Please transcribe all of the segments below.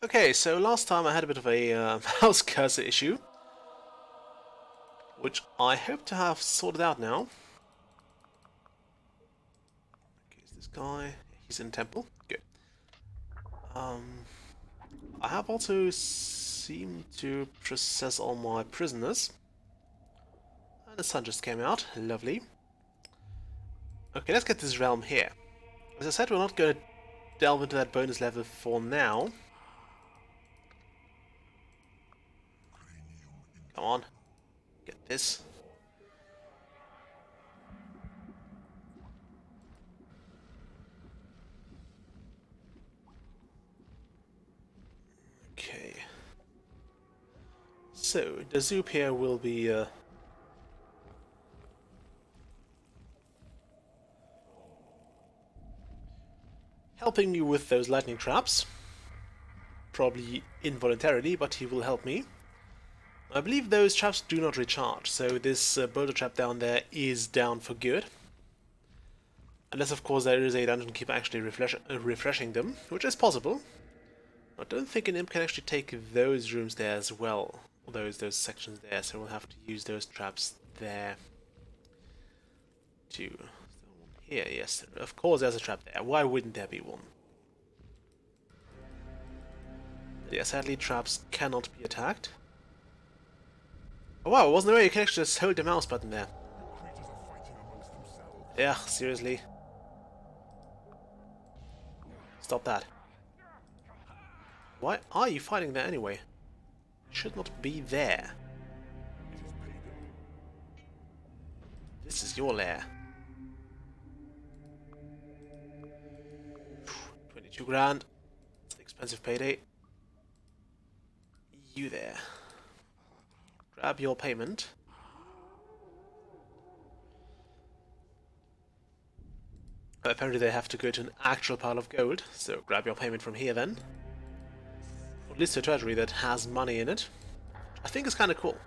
Okay, so last time I had a bit of a mouse cursor issue, which I hope to have sorted out now. Okay, is this guy? He's in temple. Good. I have also seemed to process all my prisoners. And the sun just came out. Lovely. Okay, let's get this realm here. As I said, we're not going to delve into that bonus level for now. Come on. Get this. Okay. So, the Zoop here will be helping me with those lightning traps. Probably involuntarily, but he will help me. I believe those traps do not recharge, so this boulder trap down there is down for good. Unless, of course, there is a dungeon keeper actually refreshing them, which is possible. I don't think an imp can actually take those rooms there as well, or those sections there, so we'll have to use those traps there too. Here, yes, of course there's a trap there. Why wouldn't there be one? Yeah, sadly traps cannot be attacked. Oh wow, wasn't there a way you can actually just hold the mouse button there? Yeah, seriously. Stop that. Why are you fighting there anyway? Should not be there. This is your lair. 22 grand. It's an expensive payday. You there. Grab your payment. Apparently they have to go to an actual pile of gold, so grab your payment from here then. Or at least a treasury that has money in it. I think it's kind of cool.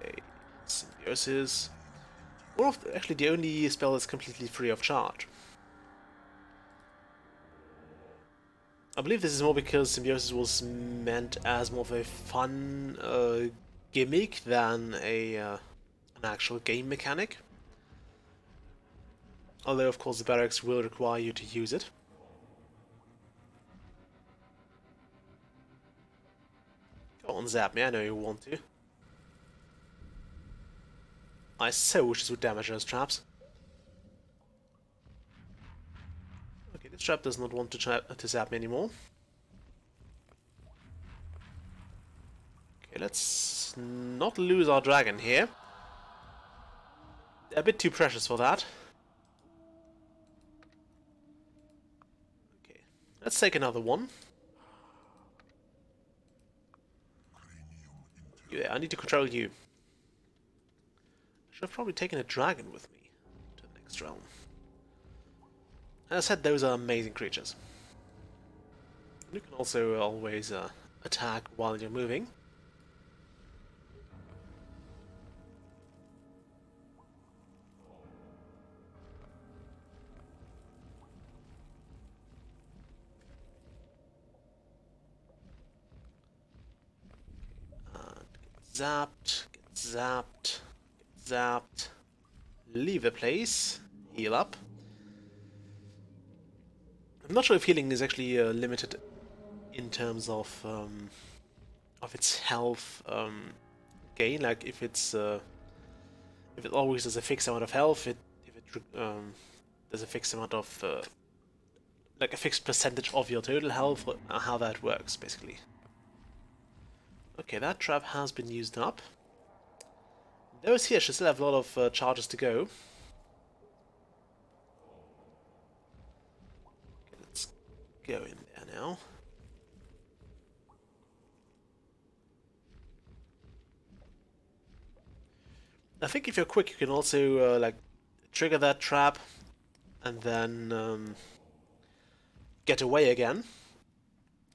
Okay, symbiosis. Actually the only spell that's completely free of charge. I believe this is more because symbiosis was meant as more of a fun gimmick than an actual game mechanic. Although, of course, the barracks will require you to use it. Go on, zap me, I know you want to. I so wish this would damage those traps. Okay, this trap does not want to zap me anymore. Okay, let's not lose our dragon here. A bit too precious for that. Okay, let's take another one. Yeah, I need to control you. I should have probably taken a dragon with me to the next realm. As I said, those are amazing creatures. You can also always attack while you're moving. Zapped, get zapped, get zapped. Leave the place. Heal up. I'm not sure if healing is actually limited in terms of its health gain. Like if it always does a fixed amount of health, if it does a fixed amount of like a fixed percentage of your total health, or how that works basically. Okay, that trap has been used up. Those here should still have a lot of charges to go. Okay, let's go in there now. I think if you're quick, you can also like trigger that trap and then get away again.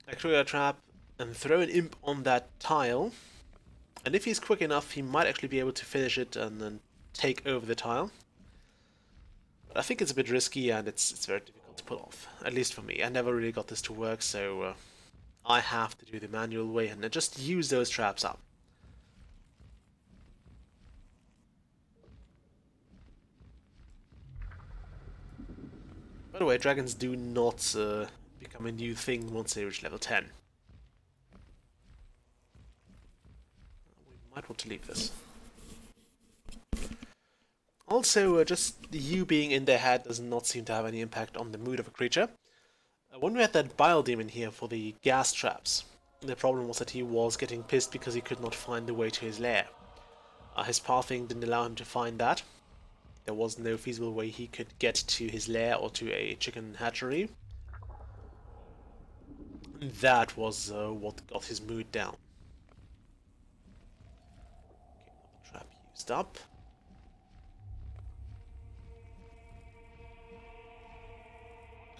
Like trigger a trap and throw an imp on that tile, and if he's quick enough he might actually be able to finish it and then take over the tile. But I think it's a bit risky and it's very difficult to pull off, at least for me. I never really got this to work, so I have to do the manual way and just use those traps up. By the way, dragons do not become a new thing once they reach level 10. We might want to leave this. Also, just you being in their head does not seem to have any impact on the mood of a creature. When we had that Bile Demon here for the gas traps, the problem was that he was getting pissed because he could not find the way to his lair. His pathing didn't allow him to find that. There was no feasible way he could get to his lair or to a chicken hatchery. That was what got his mood down. Okay, trap used up.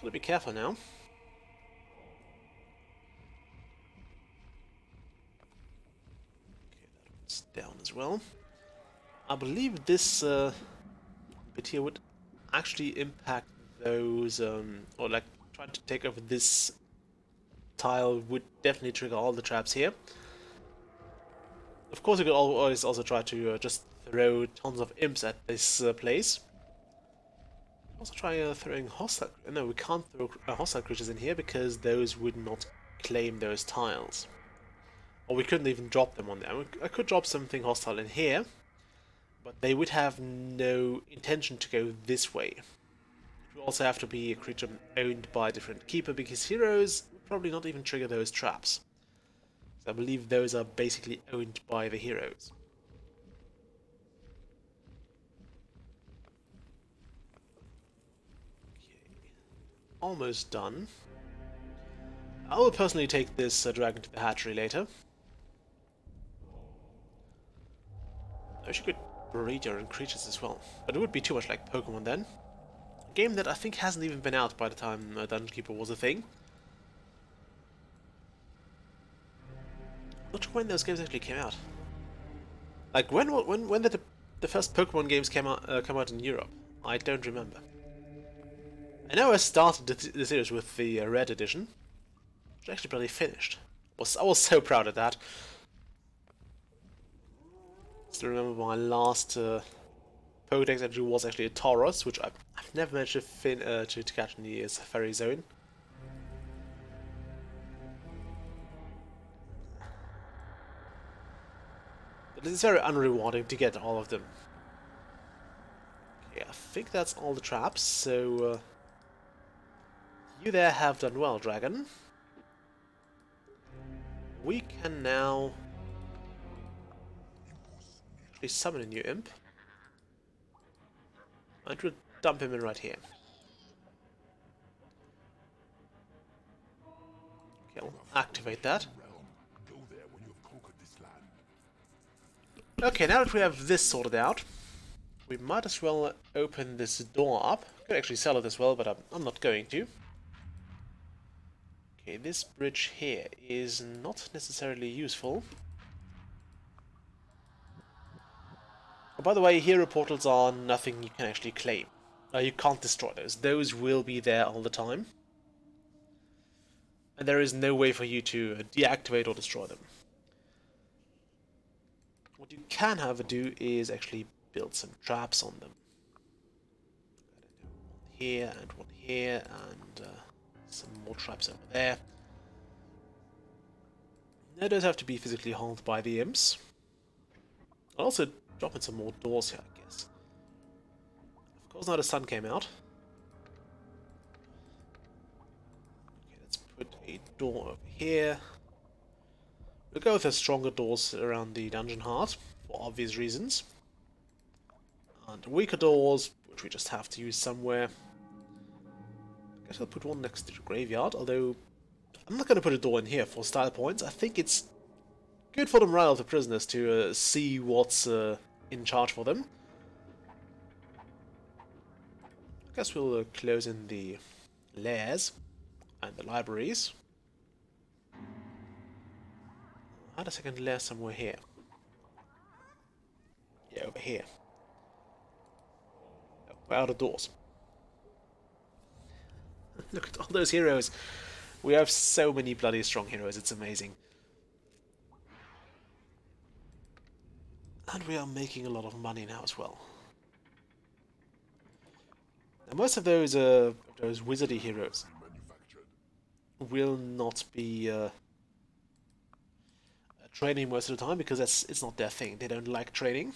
Gotta be careful now. Okay, that one's down as well. I believe this bit here would actually impact those, or like trying to take over this tile would definitely trigger all the traps here. Of course, you could always also try to just throw tons of imps at this place. Also try throwing hostile... No, we can't throw hostile creatures in here because those would not claim those tiles. Or we couldn't even drop them on there. I could drop something hostile in here, but they would have no intention to go this way. It would also have to be a creature owned by a different keeper, because heroes would probably not even trigger those traps. So I believe those are basically owned by the heroes. Okay. Almost done. I will personally take this dragon to the hatchery later. I wish you could breed your own creatures as well, but it would be too much like Pokemon then. A game that I think hasn't even been out by the time Dungeon Keeper was a thing. Not sure when those games actually came out. Like when did the first Pokemon games come out in Europe? I don't remember. I know I started the series with the Red Edition, which I actually barely finished. I was so proud of that. Still remember my last Pokédex entry was actually a Tauros, which I've never managed to catch in the Safari Zone. But it's very unrewarding to get all of them. Okay, I think that's all the traps, so you there have done well, dragon. We can now actually summon a new imp. And we'll dump him in right here. Okay, I'll activate that. Okay, now that we have this sorted out, we might as well open this door up. Could actually sell it as well, but I'm not going to. Okay, this bridge here is not necessarily useful. Oh, by the way, hero portals are nothing you can actually claim. You can't destroy those. Those will be there all the time. And there is no way for you to deactivate or destroy them. What you can, however, do is actually build some traps on them. One here and one here, and some more traps over there. Now those have to be physically held by the imps. I'll also drop in some more doors here, I guess. Of course, now the sun came out. Okay, let's put a door over here. We'll go with the stronger doors around the dungeon heart, for obvious reasons. And weaker doors, which we just have to use somewhere. I guess I'll put one next to the graveyard, although I'm not going to put a door in here for style points. I think it's good for the morale of the prisoners to see what's in charge for them. I guess we'll close in the lairs and the libraries. I had a second lair somewhere here. Yeah, over here. Where are the doors? Look at all those heroes. We have so many bloody strong heroes, it's amazing. And we are making a lot of money now as well. Now, most of those wizardy heroes will not be training most of the time because it's not their thing. They don't like training.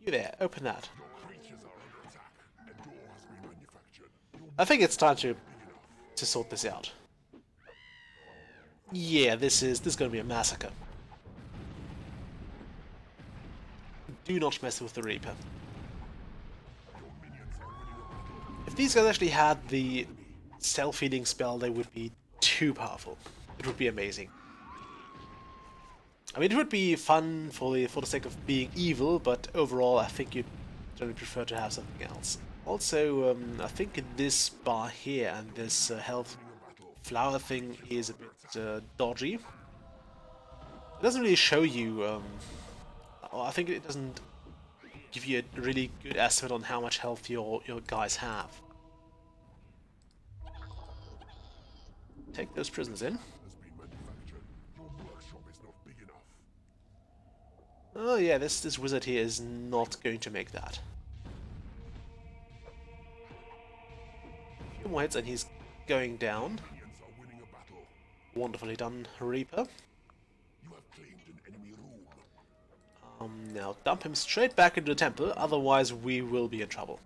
You there, open that. I think it's time to sort this out. Yeah, this is going to be a massacre. Do not mess with the Reaper. If these guys actually had the self-healing spell, they would be too powerful. It would be amazing. I mean, it would be fun for the sake of being evil, but overall, I think you'd generally prefer to have something else. Also, I think this bar here and this health flower thing is a bit dodgy. It doesn't really show you. I think it doesn't give you a really good estimate on how much health your guys have. Take those prisoners in. Oh yeah, this wizard here is not going to make that. A few more hits and he's going down. Wonderfully done, Reaper. Now dump him straight back into the temple, otherwise we will be in trouble.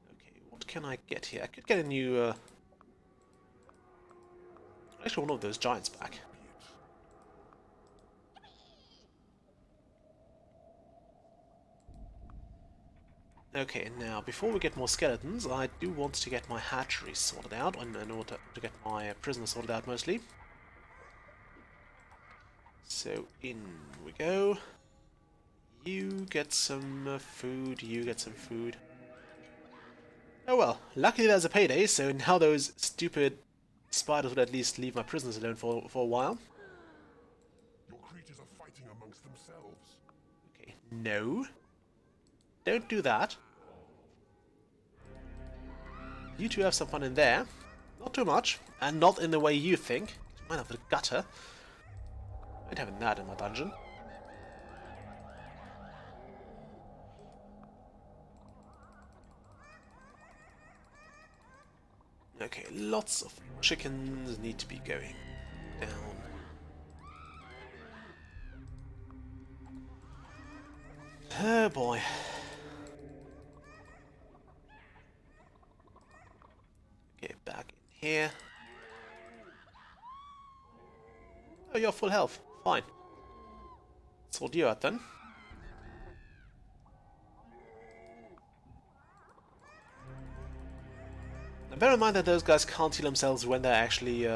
Okay, what can I get here? I could get a new... actually, one of those giants back. Okay, now before we get more skeletons, I do want to get my hatchery sorted out, in order to get my prisoners sorted out mostly. So in we go. You get some food, you get some food. Oh well, luckily there's a payday, so now those stupid spiders will at least leave my prisoners alone for a while. Your creatures are fighting amongst themselves. Okay, no. Don't do that. You two have some fun in there. Not too much, and not in the way you think. Might have the gutter. I ain't having that in my dungeon. Okay, lots of chickens need to be going down. Oh boy. Okay, back in here. Oh, you're full health. Fine. Sort you out then. Now bear in mind that those guys can't heal themselves when they're actually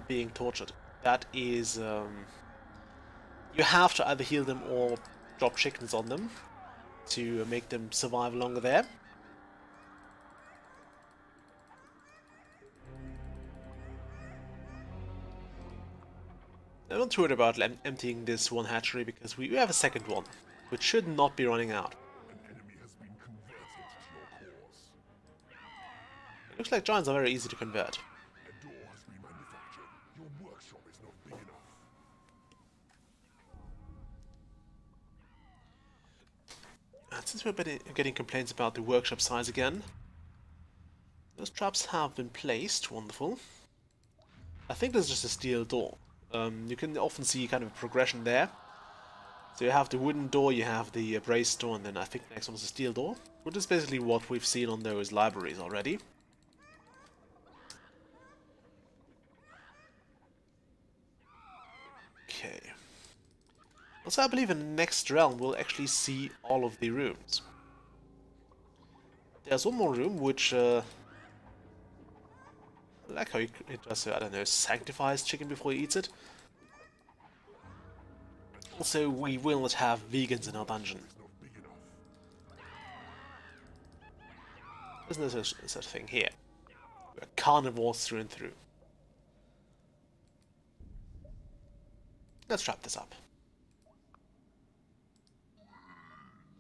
being tortured. That is... you have to either heal them or drop chickens on them to make them survive longer there. I'm not too worried about emptying this one hatchery because we have a second one, which should not be running out. An enemy has been converted to your cause. It looks like giants are very easy to convert. A door has been manufactured. Your workshop is not big enough. And since we're getting complaints about the workshop size again, those traps have been placed. Wonderful. I think there's just a steel door. You can often see kind of a progression there. So you have the wooden door, you have the brace door, and then I think the next one is a steel door, which is basically what we've seen on those libraries already. Okay. Also, I believe in the next realm we'll actually see all of the rooms. There's one more room which, I like how it just, I don't know, sanctifies chicken before he eats it. Also, we will not have vegans in our dungeon. There's no such thing here. We're carnivores through and through. Let's wrap this up.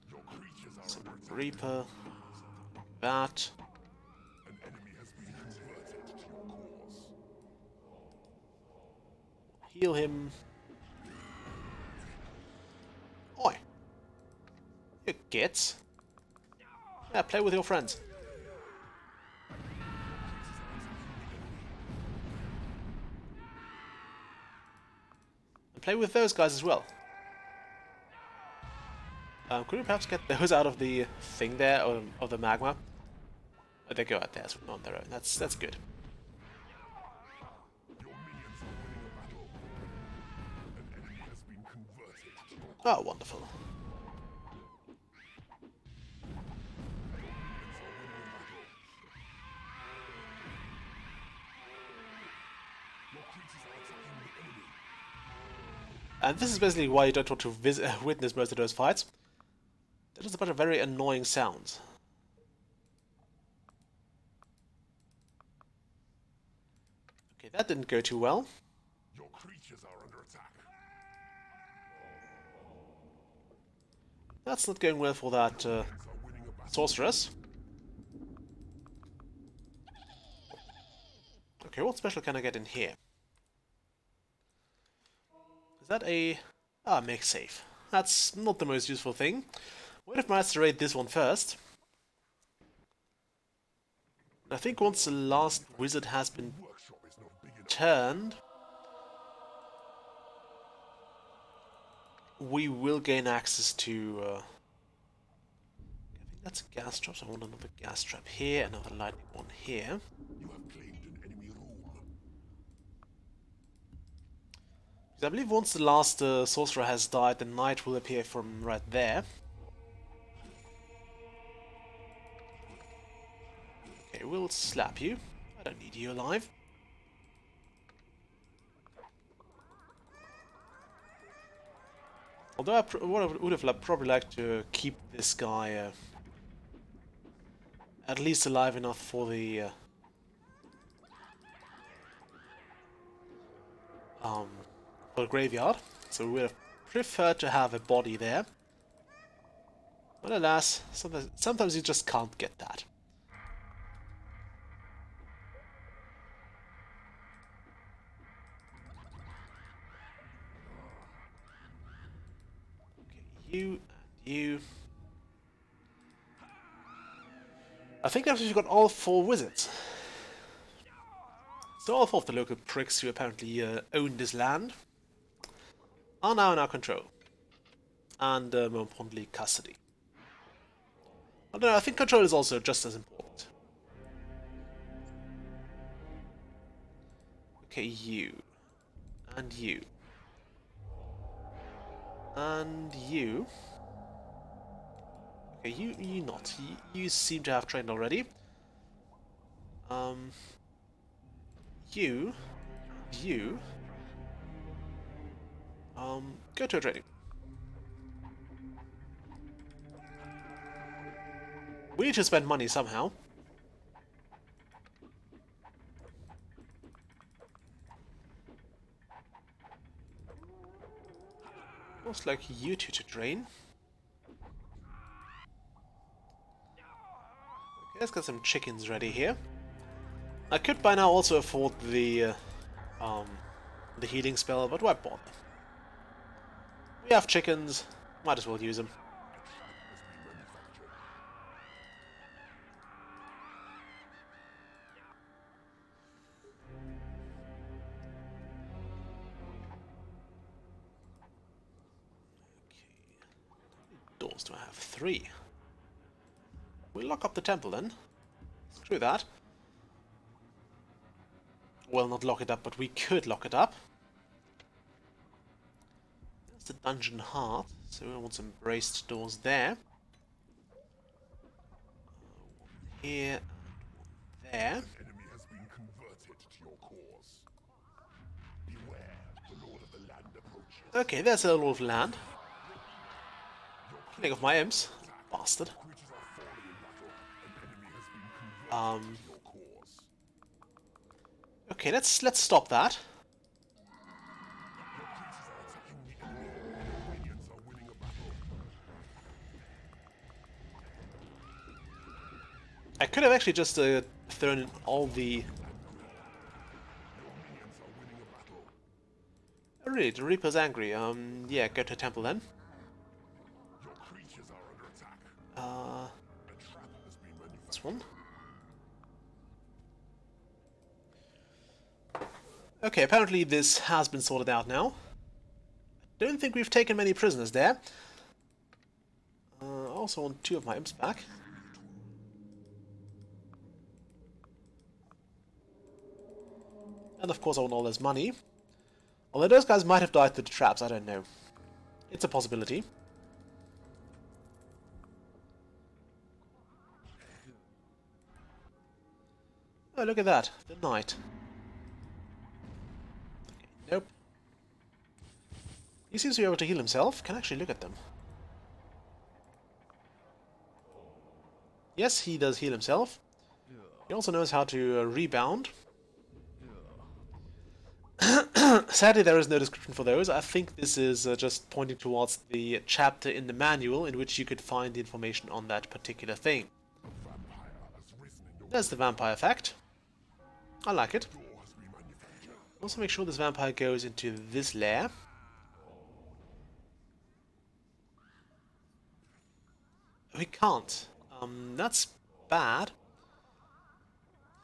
Your creatures are under Reaper. That. An enemy has been converted to your cause. Heal him. Oi! You kids. Yeah, play with your friends. And play with those guys as well. Could we perhaps get those out of the thing there, or of the magma? Oh, they go out there on their own. That's good. Your minions are winning a battle. An enemy has been converted to your cause. Oh, wonderful. Your creatures are attacking the enemy. And this is basically why you don't want to witness most of those fights. That is a bunch of very annoying sounds. Okay, that didn't go too well. Your creatures are under attack. That's not going well for that Are winning a battle. sorceress. Okay, what special can I get in here? Is that a... Ah, make safe. That's not the most useful thing. What if I managed to raid this one first? I think once the last wizard has been Workshop is not big enough. turned, we will gain access to... I think that's a gas trap, so I want another gas trap here, another lightning one here. You have claimed an enemy rule. I believe once the last sorcerer has died, the knight will appear from right there. Okay, we'll slap you. I don't need you alive. Although I would have probably liked to keep this guy at least alive enough for the graveyard. So we would have preferred to have a body there. But alas, sometimes you just can't get that. Okay, you and you. I think after we've got all 4 wizards. So all 4 of the local pricks who apparently own this land are now in our control. And more importantly, custody. Although I think control is also just as important. Okay, you. And you. And you. Okay, you not. You seem to have trained already. You. Go to a training. We need to spend money somehow. Most like you two to train. Okay, let's get some chickens ready here. I could by now also afford the healing spell, but why bother? We have chickens, might as well use them. Doors do I have? 3. We'll lock up the temple then. Screw that. Well, not lock it up, but we could lock it up. There's the dungeon heart, so we want some braced doors there. One here, and one there. An enemy has been converted to your cause. Beware, the Lord of the Land approaches. Okay, there's a Lord of Land. Killing of my imps. Bastard. Creatures are falling in battle. An enemy has been converted to your cause. Okay, let's stop that. Your creatures are attacking the enemy. Your minions are winning a battle. I could have actually just thrown in all the... Oh, really? The Reaper's angry. Yeah, go to a temple then. Your creatures are under attack. Uh, A trap has been manufactured. this one. Okay, apparently this has been sorted out now. I don't think we've taken many prisoners there. I also want 2 of my imps back. And of course I want all this money. Although those guys might have died through the traps, I don't know. It's a possibility. Oh, look at that. The knight. Okay, nope. He seems to be able to heal himself. Can actually look at them. Yes, he does heal himself. He also knows how to rebound. Sadly, there is no description for those. I think this is just pointing towards the chapter in the manual in which you could find the information on that particular thing. There's the vampire fact. I like it. Also make sure this vampire goes into this lair. We can't. That's bad.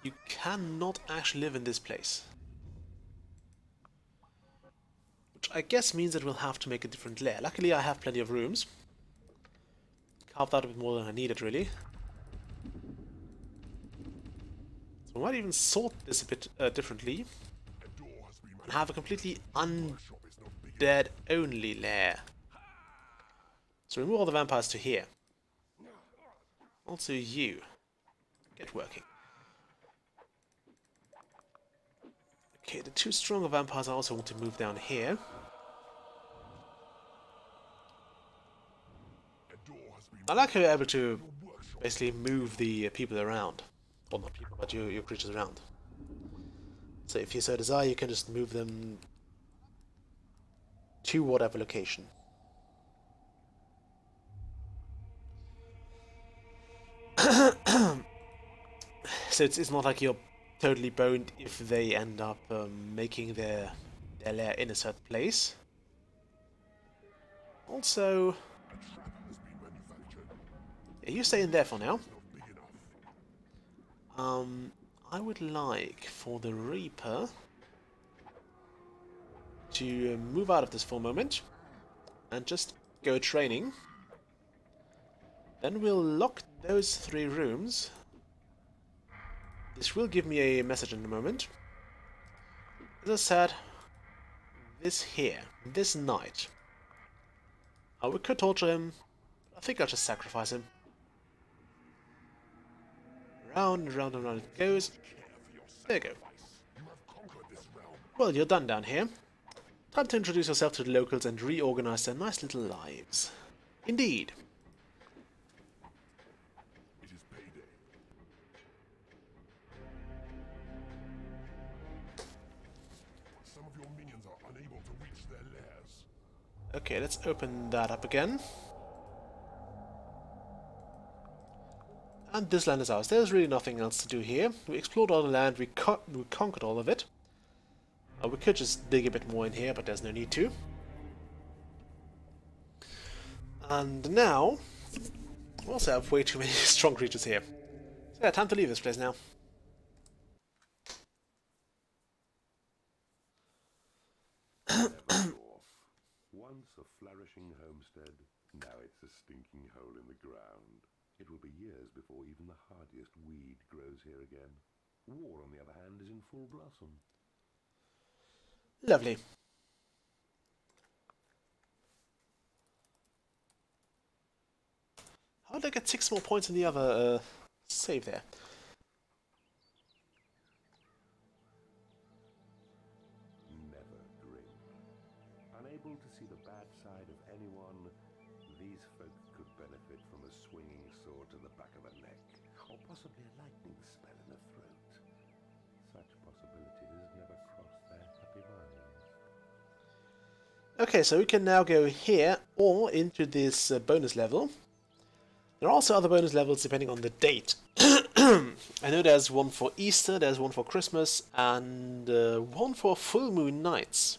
You cannot actually live in this place. Which I guess means that we'll have to make a different lair. Luckily I have plenty of rooms. Carved out a bit more than I needed, really. So I might even sort this a bit differently. And have a completely undead-only lair. So remove all the vampires to here. Also you. Get working. Okay, the 2 stronger vampires I also want to move down here. I like how you're able to basically move the people around. Well, not people, but your creatures around. So if you so desire, you can just move them to whatever location. So it's not like you're totally boned if they end up making their lair in a certain place. Also, yeah, you stay in there for now. I would like for the Reaper to move out of this for a moment and just go training. Then we'll lock those 3 rooms. This will give me a message in a moment. As I said, this here, this knight. We could torture him. I think I'll just sacrifice him. Round and round and round it goes. There you go. Well, you're done down here. Time to introduce yourself to the locals and reorganize their nice little lives. Indeed. It is payday. Some of your minions are unable to reach their lairs. Okay, let's open that up again. And this land is ours. There's really nothing else to do here. We explored all the land, we conquered all of it. We could just dig a bit more in here, but there's no need to. And now, we also have way too many strong creatures here. So yeah, time to leave this place now. Once a flourishing homestead, now it's a stinking hole in the ground. It will be years before even the hardiest weed grows here again. War, on the other hand, is in full blossom. Lovely. How did I get 6 more points in the other save there? Never drink. Unable to see the bad side of anyone, these folk could benefit from a swinging sword to the back of a neck, or possibly a lightning spell in the throat. Such possibilities never cross their happy minds. Okay, so we can now go here or into this bonus level. There are also other bonus levels depending on the date. I know there's one for Easter, there's one for Christmas, and one for full moon nights.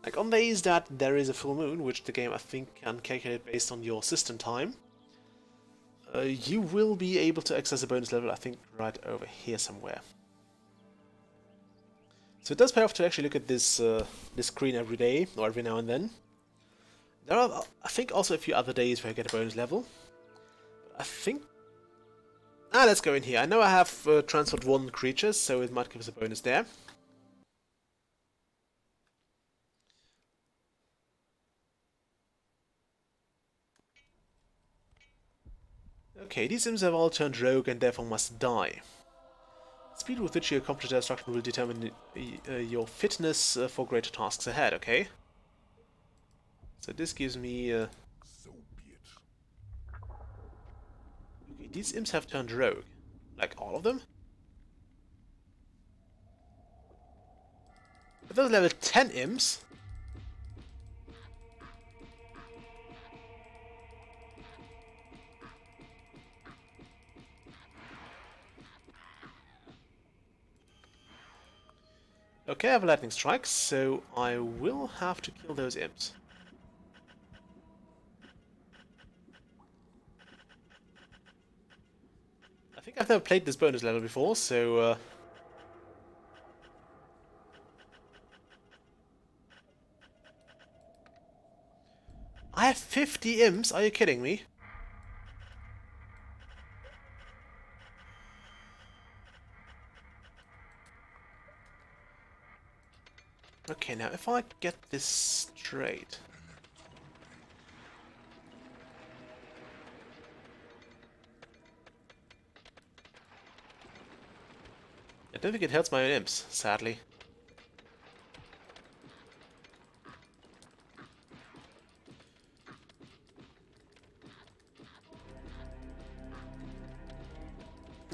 Like on days that there is a full moon, which the game I think can calculate based on your system time, you will be able to access a bonus level, I think right over here somewhere. So it does pay off to actually look at this screen every day, or every now and then. There are, I think, also a few other days where I get a bonus level. I think... let's go in here. I know I have transferred one creature, so it might give us a bonus there. Okay, these imps have all turned rogue and therefore must die. The speed with which you accomplish their destruction will determine your fitness for greater tasks ahead, okay? So this gives me... So be it. Okay, these imps have turned rogue. Like all of them? But those level 10 imps... Okay, I have a lightning strike, so I will have to kill those imps. I think I've never played this bonus level before, so... I have 50 imps? Are you kidding me? Okay, now if I get this straight... I don't think it helps my own imps, sadly.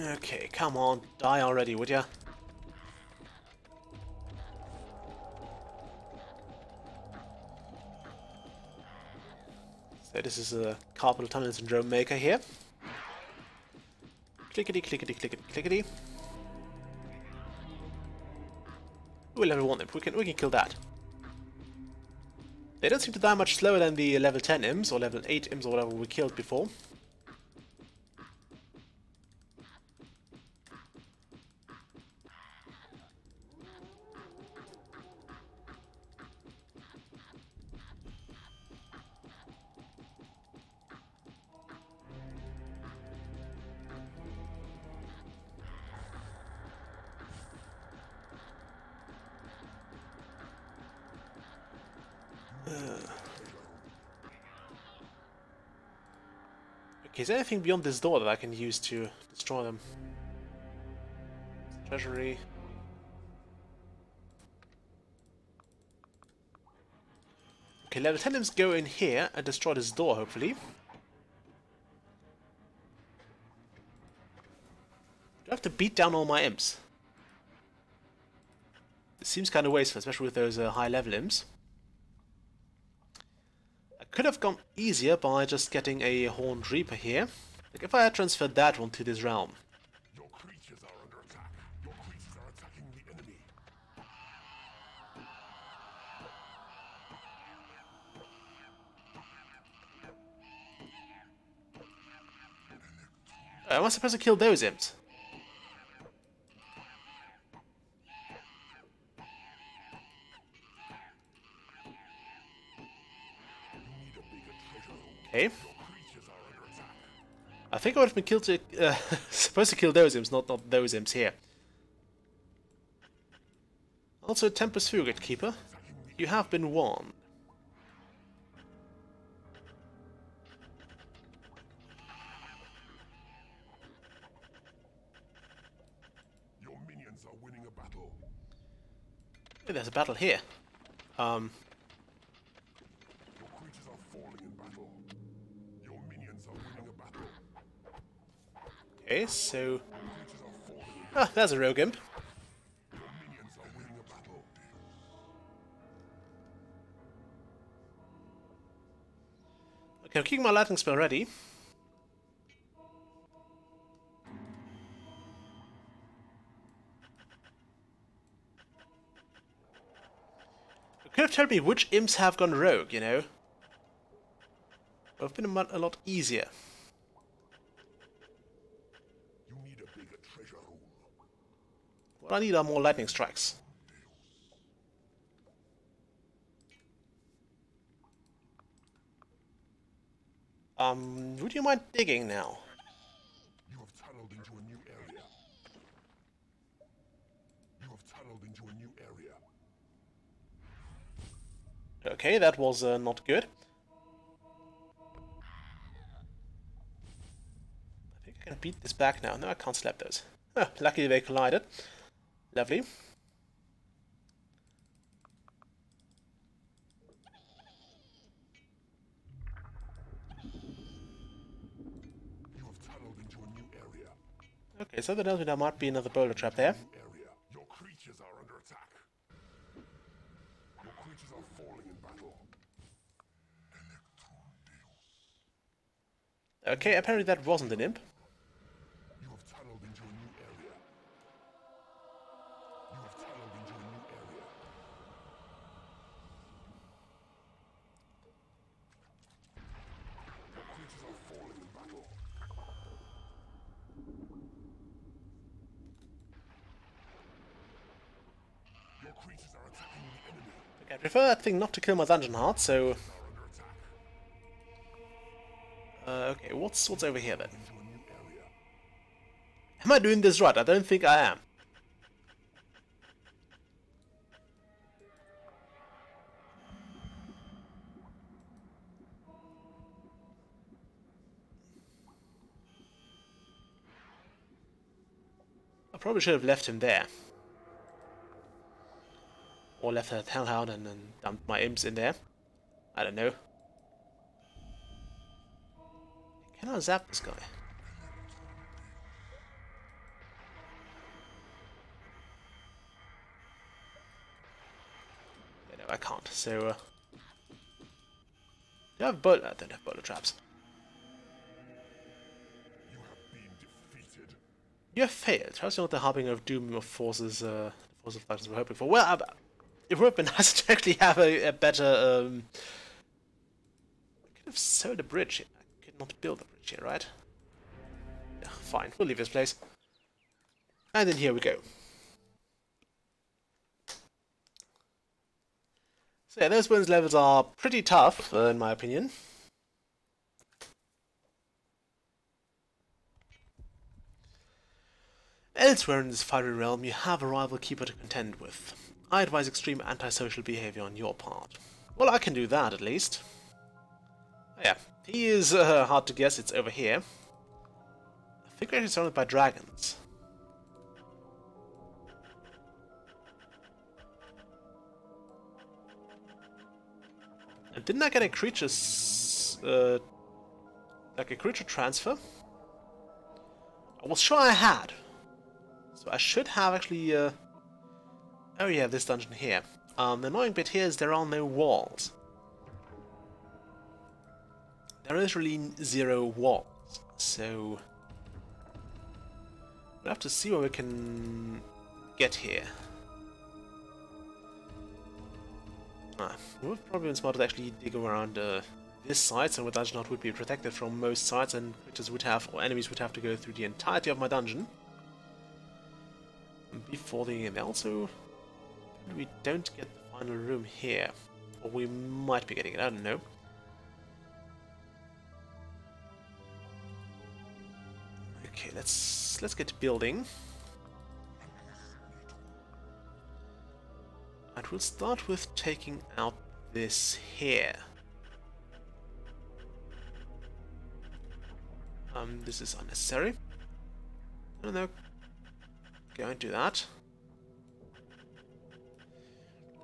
Okay, come on, die already, would ya? So this is a carpal tunnel syndrome maker here. Clickety, clickety, clickety, clickety. Ooh, level 1 imp. We can kill that. They don't seem to die much slower than the level 10 imps, or level 8 imps, or whatever we killed before. Okay, is there anything beyond this door that I can use to destroy them? Treasury. Okay, level 10 imps go in here and destroy this door, hopefully. Do I have to beat down all my imps? It seems kind of wasteful, especially with those high level imps. I could have gone easier by just getting a Horned Reaper here. Like if I had transferred that one to this realm. Your creatures are under attack. Your creatures are attacking the enemy. Am I supposed to kill those imps? Okay. I think I would have been killed to, supposed to kill those imps, not those imps here. Also, Tempest Fugate Keeper. You have been warned. Your minions are winning a battle. Hey, there's a battle here. Your creatures are falling in battle. Your minions are winning a battle. Okay, so... Creatures are falling in Ah, there's a rogue imp. Your minions are winning a battle. Okay, I'm keeping my lightning spell ready. Could have told me which imps have gone rogue, you know? It would have been a lot easier. You need a bigger treasure room. What I need are more lightning strikes. Would you mind digging now? You have tunneled into a new area. You have tunneled into a new area. Okay, that was not good. I think I can beat this back now. No, I can't slap those. Huh, luckily they collided. Lovely. You have tunneled into a new area. Okay, so that tells me there might be another boulder trap there. New area. Your creatures are under attack. Your creatures are falling in battle. Okay, apparently that wasn't an imp. You have tunneled into a new area. You have tunneled into a new area. Your creatures are falling in battle. Your creatures are attacking the enemy. Okay, I prefer that thing not to kill my dungeon heart, so... Are under attack. Okay, what's over here then? Into a new area. Am I doing this right? I don't think I am. I probably should have left him there. Or left that hellhound and then dumped my imps in there. I don't know. Can I zap this guy? Yeah, no, I can't. So, do I have boulder? I don't have boulder traps. You have been defeated. You have failed. How's not the harbinger of doom of forces, the forces of darkness we're hoping for? Well, it would have been nice to actually have a better, I could have sewed a bridge here. I could not build a bridge here, right? Yeah, fine, we'll leave this place. And then here we go. So yeah, those bonus levels are pretty tough, in my opinion. Elsewhere in this fiery realm, you have a rival keeper to contend with. I advise extreme antisocial behavior on your part. Well, I can do that, at least. Oh, yeah, he is hard to guess. It's over here. I think we're actually surrounded by dragons. And didn't I get a creature... like a creature transfer? I was sure I had. So I should have actually... Oh yeah, this dungeon here. The annoying bit here is there are no walls. There is really 0 walls, so... we'll have to see where we can get here. It would probably been smart to actually dig around this side, so my dungeon heart would be protected from most sides, and creatures would have, or enemies would have to go through the entirety of my dungeon before they end. Also, we don't get the final room here, or we might be getting it. I don't know. Okay, let's get building. And we'll start with taking out this here. This is unnecessary. No, go and do that.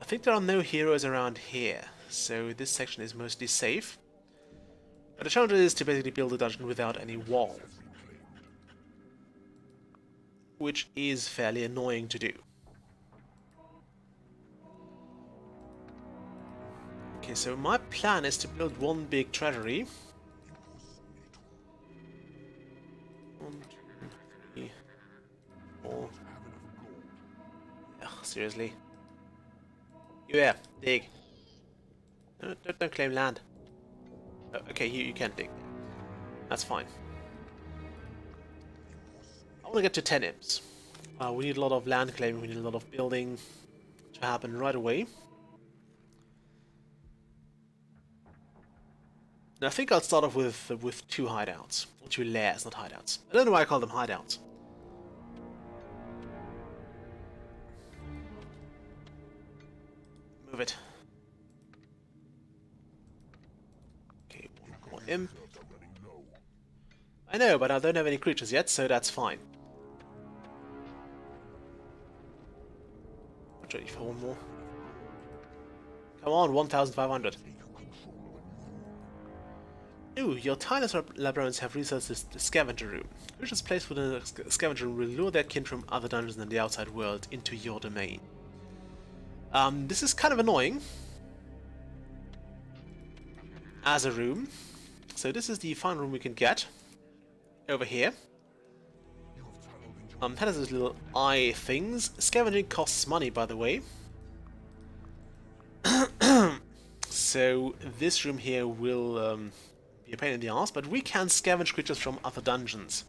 I think there are no heroes around here, so this section is mostly safe. But the challenge is to basically build a dungeon without any walls, which is fairly annoying to do. Okay, so my plan is to build one big treasury. 1, 2, 3, 4. Ugh, seriously. Yeah, dig. Don't claim land. Oh, okay, you can dig. That's fine. I want to get to 10 imps. We need a lot of land claiming, we need a lot of building to happen right away. And I think I'll start off with 2 hideouts. Or 2 lairs, not hideouts. I don't know why I call them hideouts. Move it. Okay, one more imp. I know, but I don't have any creatures yet, so that's fine. I'm ready for one more. Come on, 1,500. Ooh, your tireless librarians have researched the scavenger room. Creatures placed within the scavenger room will lure their kin from other dungeons and the outside world into your domain. This is kind of annoying as a room. So this is the final room we can get over here. That has these little eye things. Scavenging costs money, by the way. So this room here will be a pain in the ass, but we can scavenge creatures from other dungeons.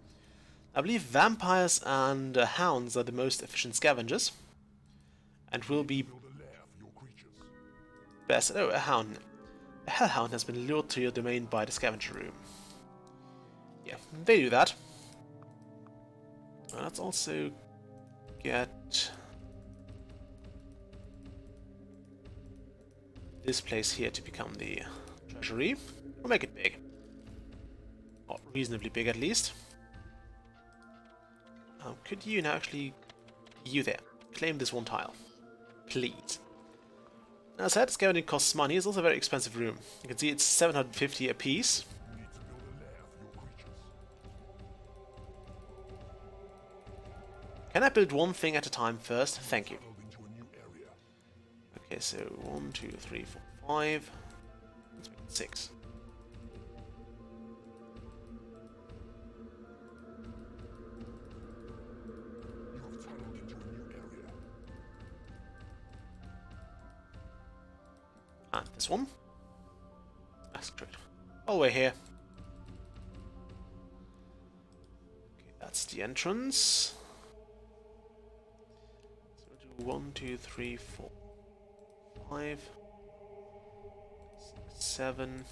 I believe vampires and hounds are the most efficient scavengers, and will be best. Oh, a hound. A hellhound has been lured to your domain by the scavenger room. Yeah, they do that. Let's also get this place here to become the treasury. We'll make it big. Or reasonably big, at least. Could you now actually... You there. Claim this one tile. Please. As I said, scavenging costs money. It's also a very expensive room. You can see it's 750 a piece. Can I build one thing at a time first? Thank you. Okay, so 1, 2, 3, 4, 5. Let's make it 6. And this one. That's great. All we're here. Okay, that's the entrance. So we'll do 1, 2, 3, 4, 5, 6, 7.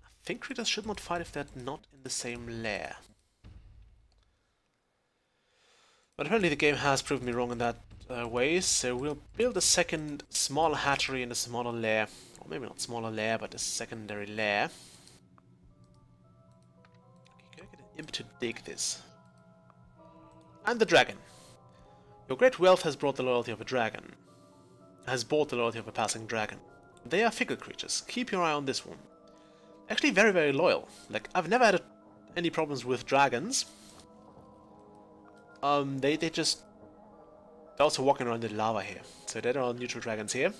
I think creatures should not fight if they're not in the same lair. But apparently the game has proved me wrong in that way, so we'll build a second smaller hatchery in a smaller lair. Or maybe not smaller lair, but a secondary lair. Okay, can I get an imp to dig this? And the dragon. Your great wealth has brought the loyalty of a dragon. Has bought the loyalty of a passing dragon. They are figure creatures. Keep your eye on this one. Actually very, very loyal. Like, I've never had any problems with dragons. They're also walking around in lava here. So they're all neutral dragons here.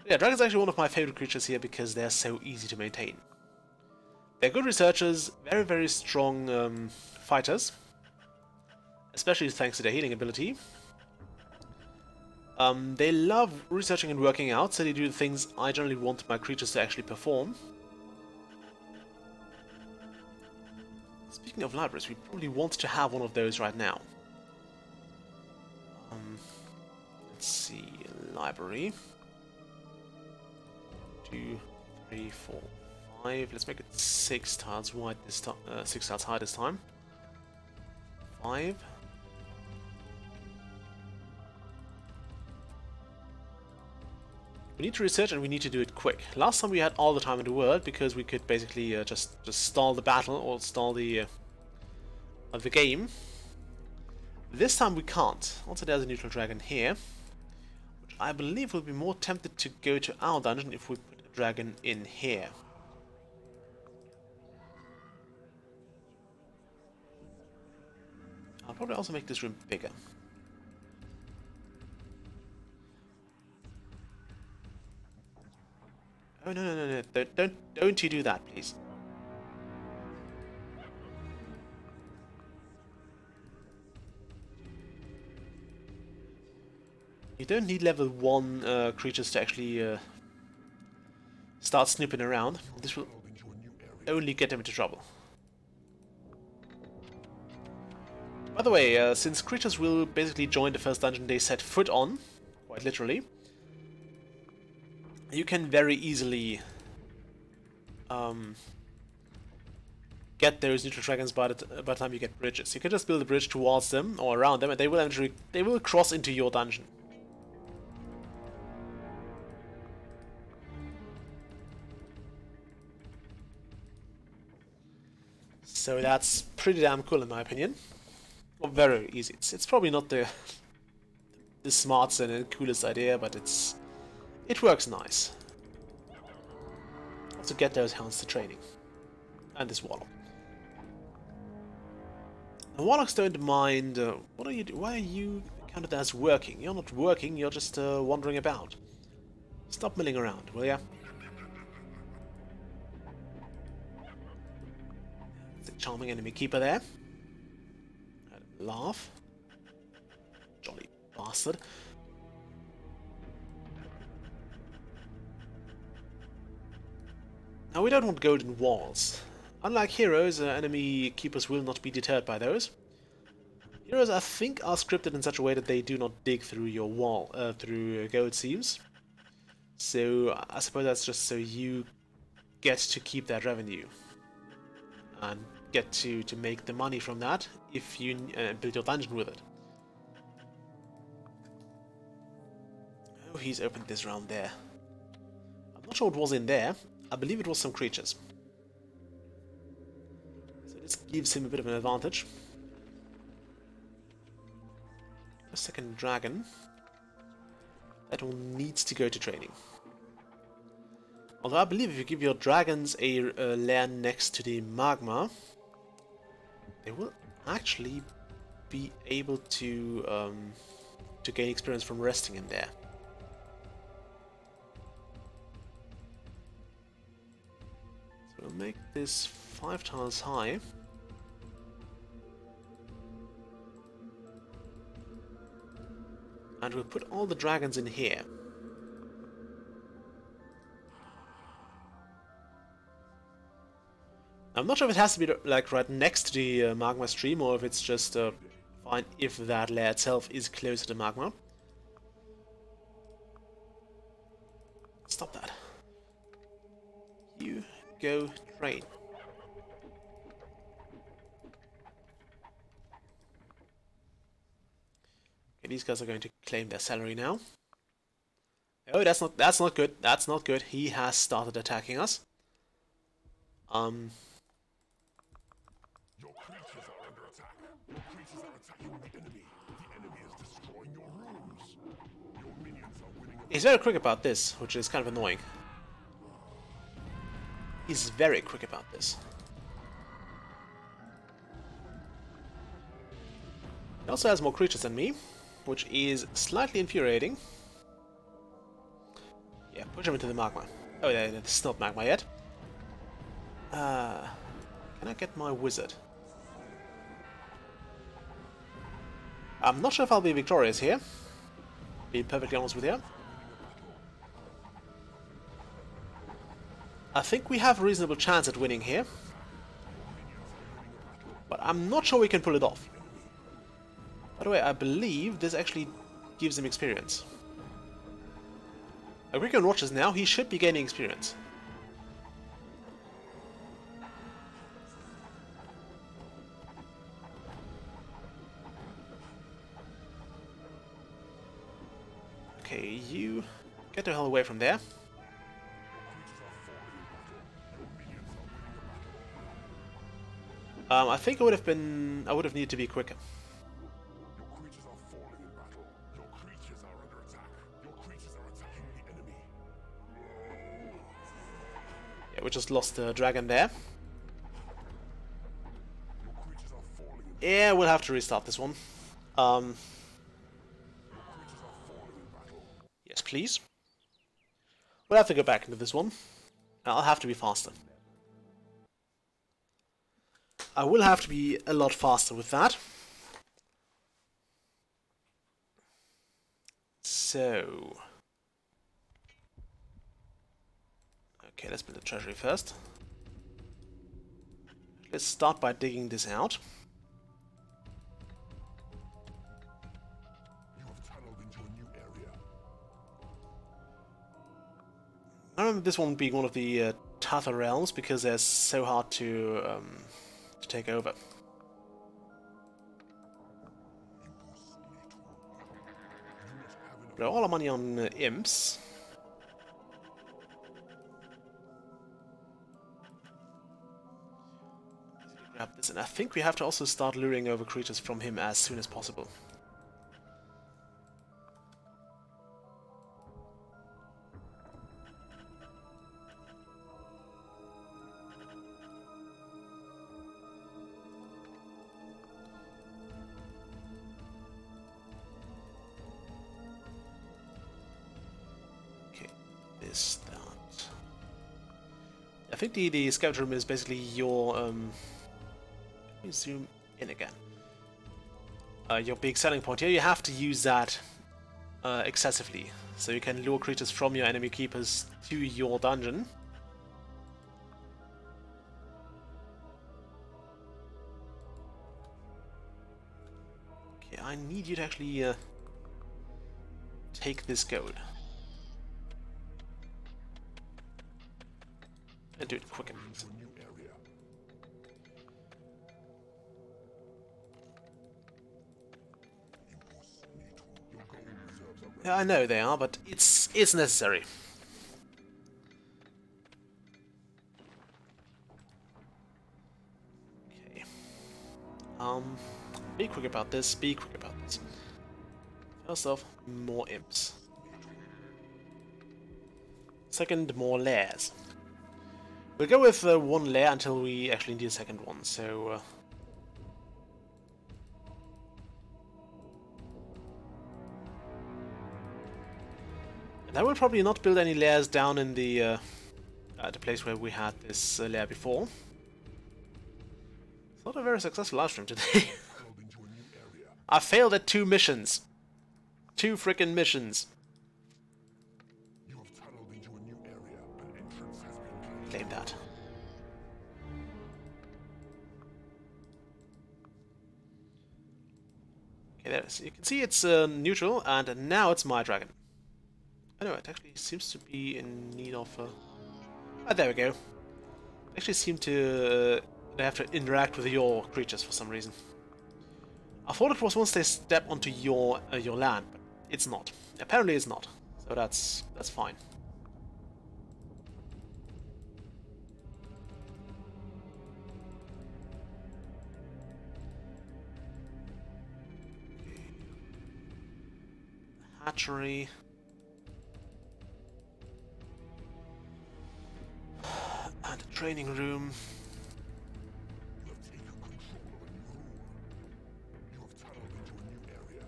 Yeah, dragons are actually one of my favorite creatures here because they're so easy to maintain. They're good researchers, very, very strong fighters. Especially thanks to their healing ability. They love researching and working out, so they do the things I generally want my creatures to actually perform. Speaking of libraries, we probably want to have one of those right now. Let's see, library. 2, 3, 4, 5. Let's make it 6 tiles wide this time. 6 tiles high this time. 5. We need to research and we need to do it quick. Last time we had all the time in the world because we could basically just stall the battle or stall the game. This time we can't. Also there's a neutral dragon here, which I believe will be more tempted to go to our dungeon if we put a dragon in here. I'll probably also make this room bigger. Oh no! Don't you do that, please. don't need level 1 creatures to actually start snooping around. This will only get them into trouble. By the way, since creatures will basically join the first dungeon they set foot on, quite literally, you can very easily get those neutral dragons by the time you get bridges. You can just build a bridge towards them or around them, and they will cross into your dungeon. So that's pretty damn cool in my opinion. Well, very easy. It's probably not the smartest and coolest idea, but it works nice. Also get those hounds to training. And this warlock. The warlocks don't mind. What are you? Why are you counted as working? You're not working. You're just wandering about. Stop milling around, will ya? It's a charming enemy keeper there. Laugh. Jolly bastard. Now we don't want golden walls. Unlike heroes, enemy keepers will not be deterred by those. Heroes, I think, are scripted in such a way that they do not dig through your wall, through gold seams. So I suppose that's just so you get to keep that revenue. And get to make the money from that if you build your dungeon with it. Oh, he's opened this round there. I'm not sure what was in there. I believe it was some creatures. So this gives him a bit of an advantage. A second dragon. That one needs to go to training. Although I believe if you give your dragons a lair next to the magma, they will actually be able to gain experience from resting in there. So we'll make this 5 tiles high. And we'll put all the dragons in here. I'm not sure if it has to be like right next to the magma stream, or if it's just fine if that layer itself is closer to magma. Stop that. You go train. Okay, these guys are going to claim their salary now. Oh, that's not good. That's not good. He has started attacking us. Your creatures are under attack. Your creatures are attacking the enemy. The enemy is destroying your rooms. Your minions are winning. He's very quick about this, which is kind of annoying. He's very quick about this. He also has more creatures than me, which is slightly infuriating. Yeah, push him into the magma. Oh yeah, it's not magma yet. Can I get my wizard? I'm not sure if I'll be victorious here. Being perfectly honest with you. I think we have a reasonable chance at winning here. But I'm not sure we can pull it off. By the way, I believe this actually gives him experience. Agrico watches now, he should be gaining experience. Okay, you get the hell away from there. I think I would have needed to be quicker. Your creatures are falling in battle. Your creatures are under attack. Your creatures are attacking the enemy. Yeah, we just lost the dragon there. Your creatures are falling in Yeah, we'll have to restart this one. Yes, please. We'll have to go back into this one. I'll have to be faster. I will have to be a lot faster with that. so... Okay, let's build a treasury first. Let's start by digging this out. You have tunneled into a new area. I remember this one being one of the tougher realms because they're so hard to take over. Blow all our money on imps. Grab this, and I think we have to also start luring over creatures from him as soon as possible. That. I think the scout room is basically your let me zoom in again. Your big selling point here. You have to use that excessively, so you can lure creatures from your enemy keepers to your dungeon. Okay, I need you to actually take this gold. And do it quicker. Yeah, I know they are, but it's necessary. Okay. Be quick about this. Be quick about this. First off, more imps. Second, more lairs. We'll go with one lair until we actually need a second one, so... And I will probably not build any lairs down in the place where we had this lair before. It's not a very successful livestream today. I failed at 2 missions. 2 frickin' missions. Claim that. Okay, there it is. You can see it's neutral, and now it's my dragon. I know, it actually seems to be in need of... Ah, there we go. They actually seem to... they have to interact with your creatures for some reason. I thought it was once they step onto your land, but it's not. Apparently it's not. So that's fine. Hatchery. And a training room. You have taken control of a new rule. You have tunneled into a new area.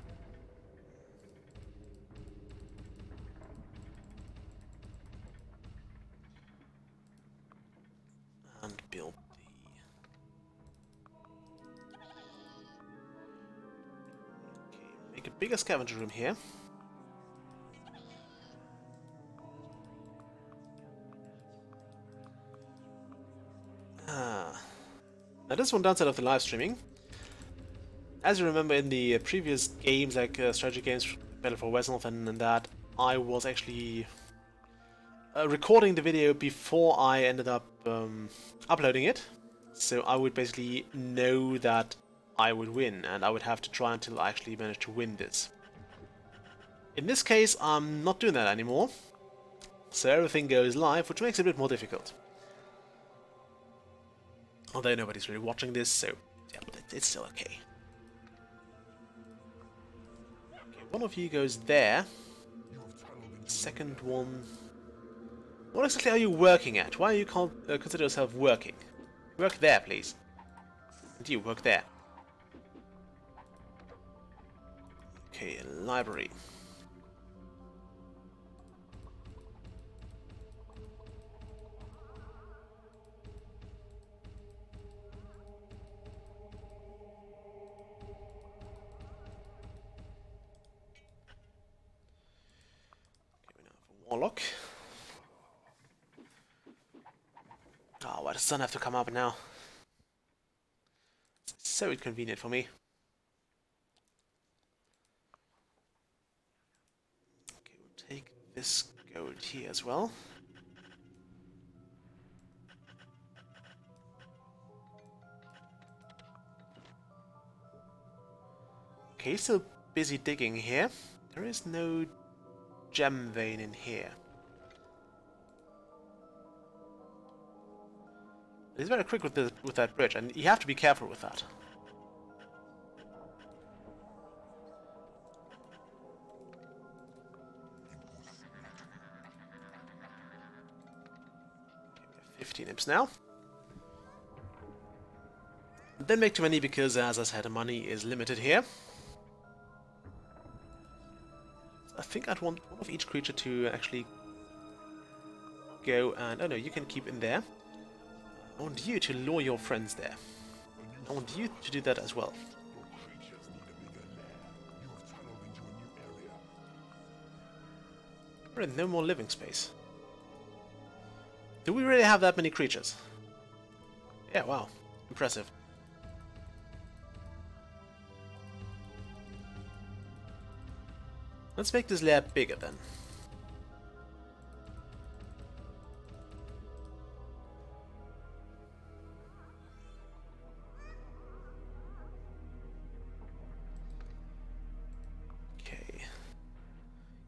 And build the... Okay, make a bigger scavenger room here. Now this one downside of the live streaming. As you remember in the previous games, like strategy games, Battle for Westnorth and that, I was actually recording the video before I ended up uploading it. So I would basically know that I would win, and I would have to try until I actually managed to win this. In this case, I'm not doing that anymore. So everything goes live, which makes it a bit more difficult. Although nobody's really watching this, so yeah, but it's still okay. Okay, one of you goes there. Second one... What exactly are you working at? Why are you consider yourself working? Work there, please. And you, work there. Okay, library. Warlock. Oh, why does the sun have to come up now? It's so inconvenient for me. Okay, we'll take this gold here as well. Okay, still busy digging here. There is no gem vein in here. He's very quick with that bridge, and you have to be careful with that. Okay, we have 15 imps now. Don't make too many because, as I said, the money is limited here. I think I'd want one of each creature to actually go and... Oh no, you can keep in there. I want you to lure your friends there. I want you to do that as well. Alright, no more living space. Do we really have that many creatures? Yeah, wow. Impressive. Let's make this lair bigger then. Okay.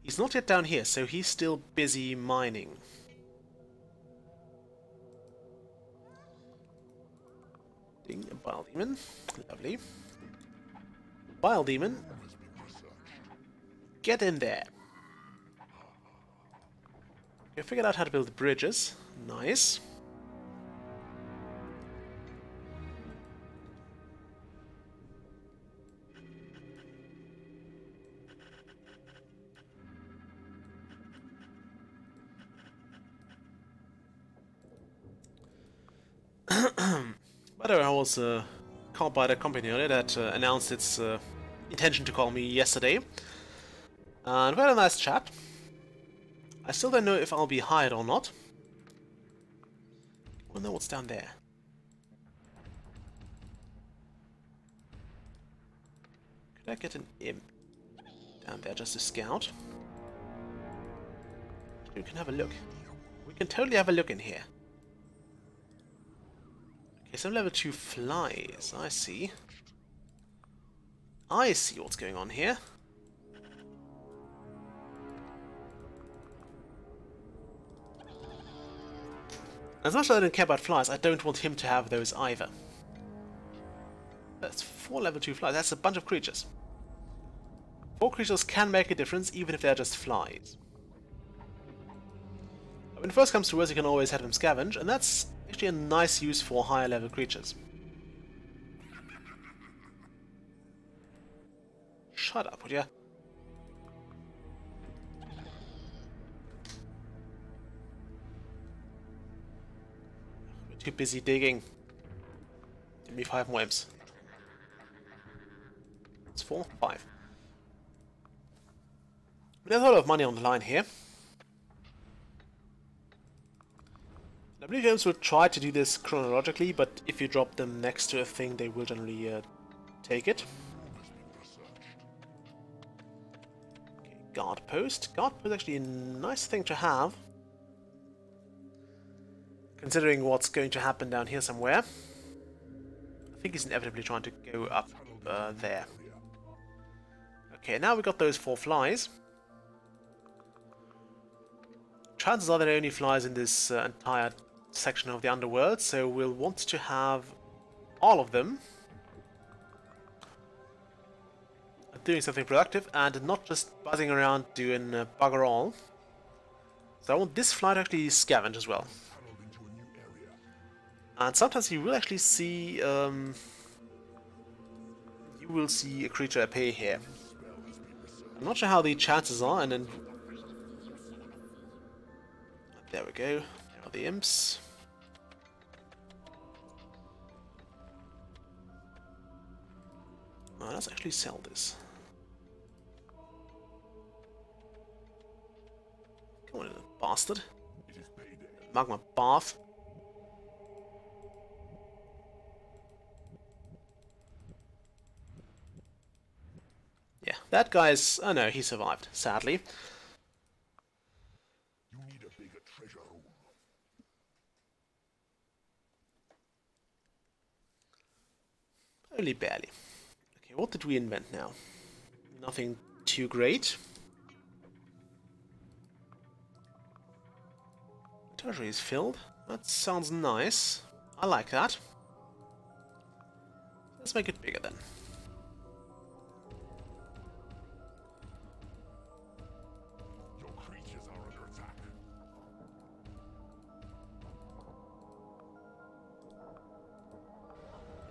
He's not yet down here, so he's still busy mining. Ding, a bile demon. Lovely. Bile demon. Get in there. I figured out how to build bridges. Nice. By the way, I was called by the company that announced its intention to call me yesterday. And we had a nice chat. I still don't know if I'll be hired or not. I don't know what's down there. Could I get an imp down there just to scout? We can have a look. We can totally have a look in here. Okay, some level 2 flies. I see. I see what's going on here. As much as I don't care about flies, I don't want him to have those either. That's 4 level 2 flies. That's a bunch of creatures. 4 creatures can make a difference, even if they're just flies. When it first comes to worse, you can always have them scavenge, and that's actually a nice use for higher level creatures. Shut up, would ya? Too busy digging. Give me 5 more imps. It's 4, 5. There's a lot of money on the line here. I believe games will try to do this chronologically, but if you drop them next to a thing, they will generally take it. Okay, guard post. Guard post is actually a nice thing to have. Considering what's going to happen down here somewhere. I think he's inevitably trying to go up there. Okay, now we got those 4 flies. Chances are there are only flies in this entire section of the underworld, so we'll want to have all of them doing something productive and not just buzzing around doing bugger all. So I want this fly to actually scavenge as well. And sometimes you will actually see a creature appear here. I'm not sure how the chances are, and then there we go. There are the imps. Oh, let's actually sell this. Come on, little bastard. It is payday. Magma bath. Yeah, that guy's... oh no, he survived, sadly. You need a bigger treasure room. Only barely. Okay, what did we invent now? Nothing too great. Treasury is filled. That sounds nice. I like that. Let's make it bigger then. Your creatures are under attack.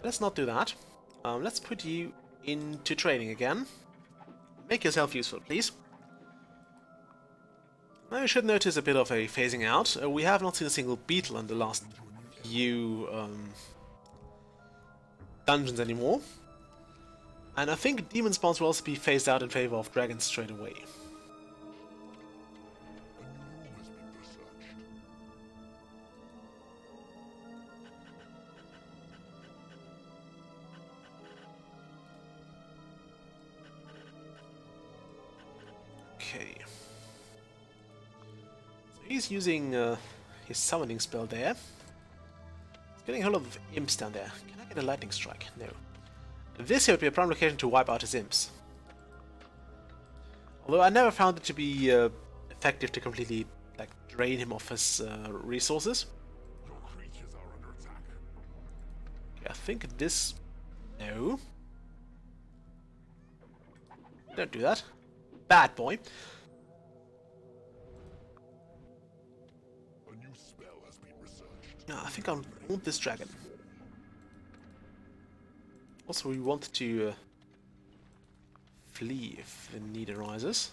Let's not do that. Let's put you into training again. Make yourself useful, please. Now you should notice a bit of a phasing out. We have not seen a single beetle in the last few dungeons anymore. And I think demon spawns will also be phased out in favor of dragons straight away. A new room has been researched. Okay. So he's using his summoning spell there. He's getting a whole lot of imps down there. Can I get a lightning strike? No. This here would be a prime location to wipe out his imps. Although I never found it to be effective to completely like drain him of his resources. Your creatures are under attack. Okay, I think this... no. Don't do that. Bad boy. A new spell has been researched. I think I want this dragon. Also, we want to flee if the need arises.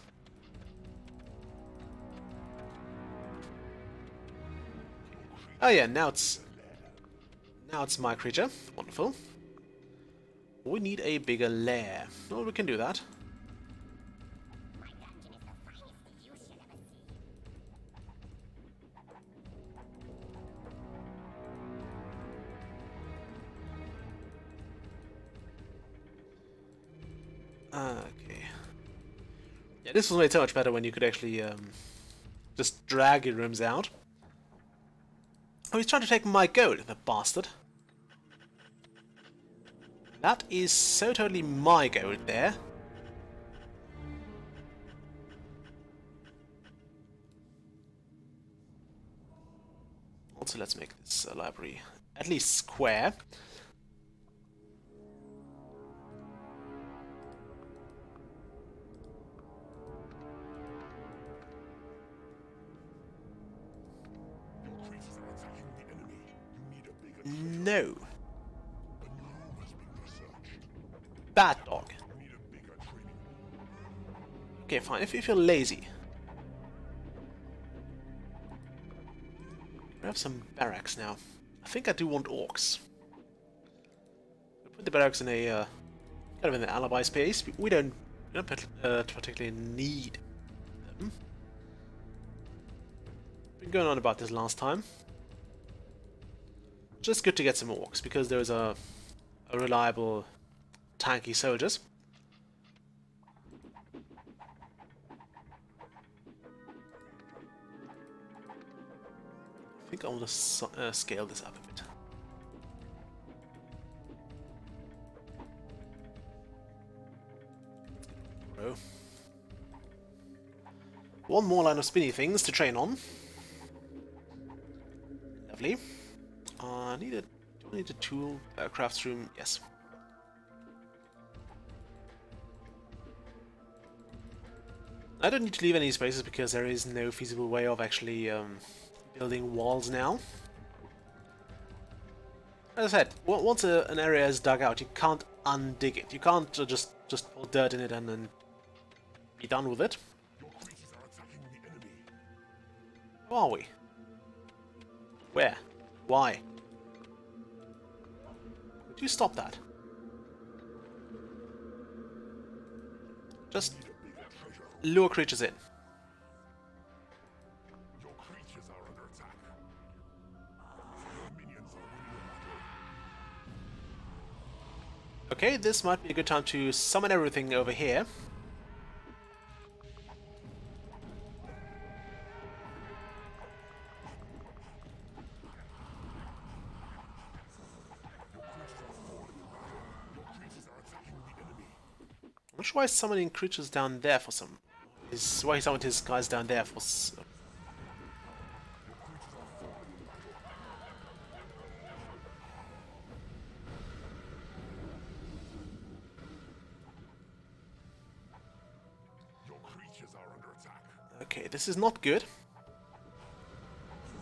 Oh yeah, now it's my creature. Wonderful. We need a bigger lair. Well, we can do that. Okay. Yeah, this was made so much better when you could actually just drag your rooms out. Oh, he's trying to take my gold, the bastard. That is so totally my gold there. Also, let's make this library at least square. No. Bad dog. Okay, fine. If you feel lazy. We have some barracks now. I think I do want orcs. We'll put the barracks in a kind of in the alibi space. We don't particularly need them. Been going on about this last time. Just good to get some orcs, because those are reliable, tanky soldiers. I think I want to scale this up a bit. Bro. One more line of spinny things to train on. Lovely. Do I need a tool? Crafts room? Yes. I don't need to leave any spaces because there is no feasible way of actually building walls now. As I said, once an area is dug out, you can't undig it. You can't just put dirt in it and then be done with it. Your creatures are attacking the enemy. How are we? Where? Why? Would you stop that? Just lure creatures in. Okay, this might be a good time to summon everything over here. I'm not sure why he's summoning creatures down there for some... Why he summoned his guys down there for... Okay, this is not good.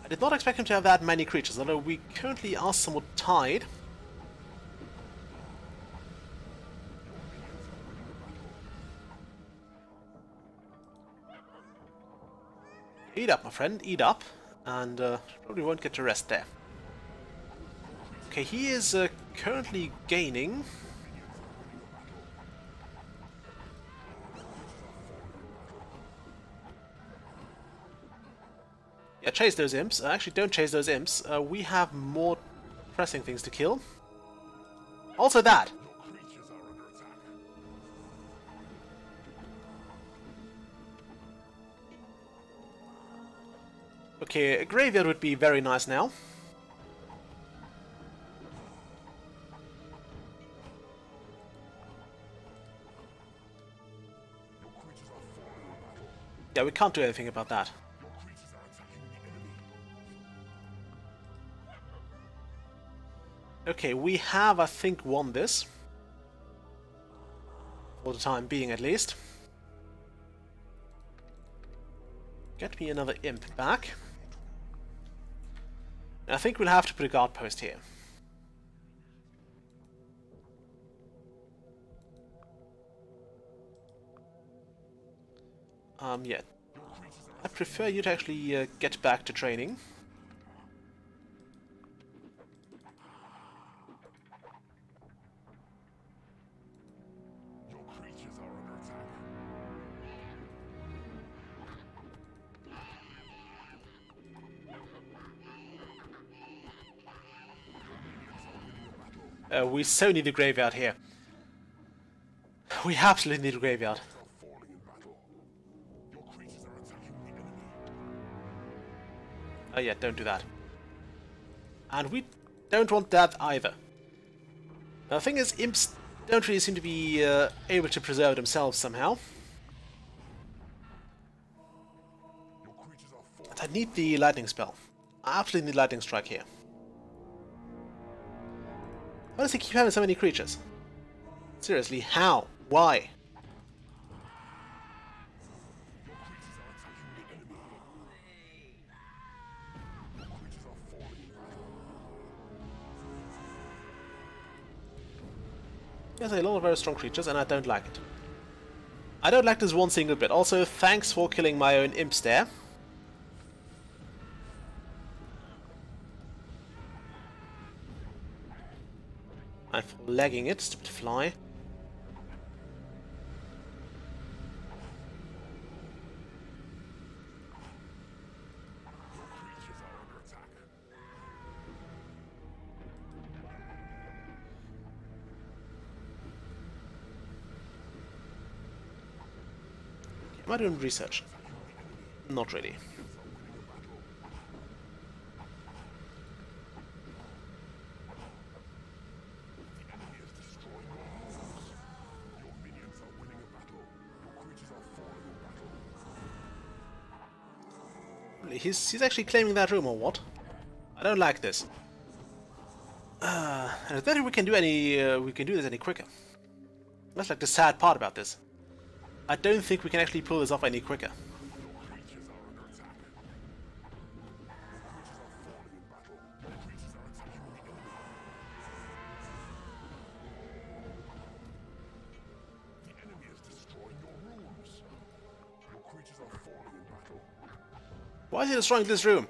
I did not expect him to have that many creatures, although we currently are somewhat tied. Eat up, my friend, eat up, and probably won't get to rest there. Okay, he is currently gaining... Yeah, chase those imps. Actually, don't chase those imps. We have more pressing things to kill. Also that! Okay, a graveyard would be very nice now. Yeah, we can't do anything about that. Okay, we have, I think, won this. For the time being, at least. Get me another imp back. I think we'll have to put a guard post here. Yeah. I prefer you to actually get back to training. We so need a graveyard here. We absolutely need a graveyard. Oh yeah, don't do that. And we don't want that either. Now, the thing is, imps don't really seem to be able to preserve themselves somehow. I need the lightning spell. I absolutely need lightning strike here. Why does he keep having so many creatures? Seriously, how? Why? Yes, a lot of very strong creatures, and I don't like it. I don't like this one single bit. Also, thanks for killing my own imps there. And for lagging it, stupid fly. Am I doing research? Not really. He's actually claiming that room, or what? I don't like this. I don't think we can do this any quicker. That's like the sad part about this. I don't think we can actually pull this off any quicker. Why is he destroying this room?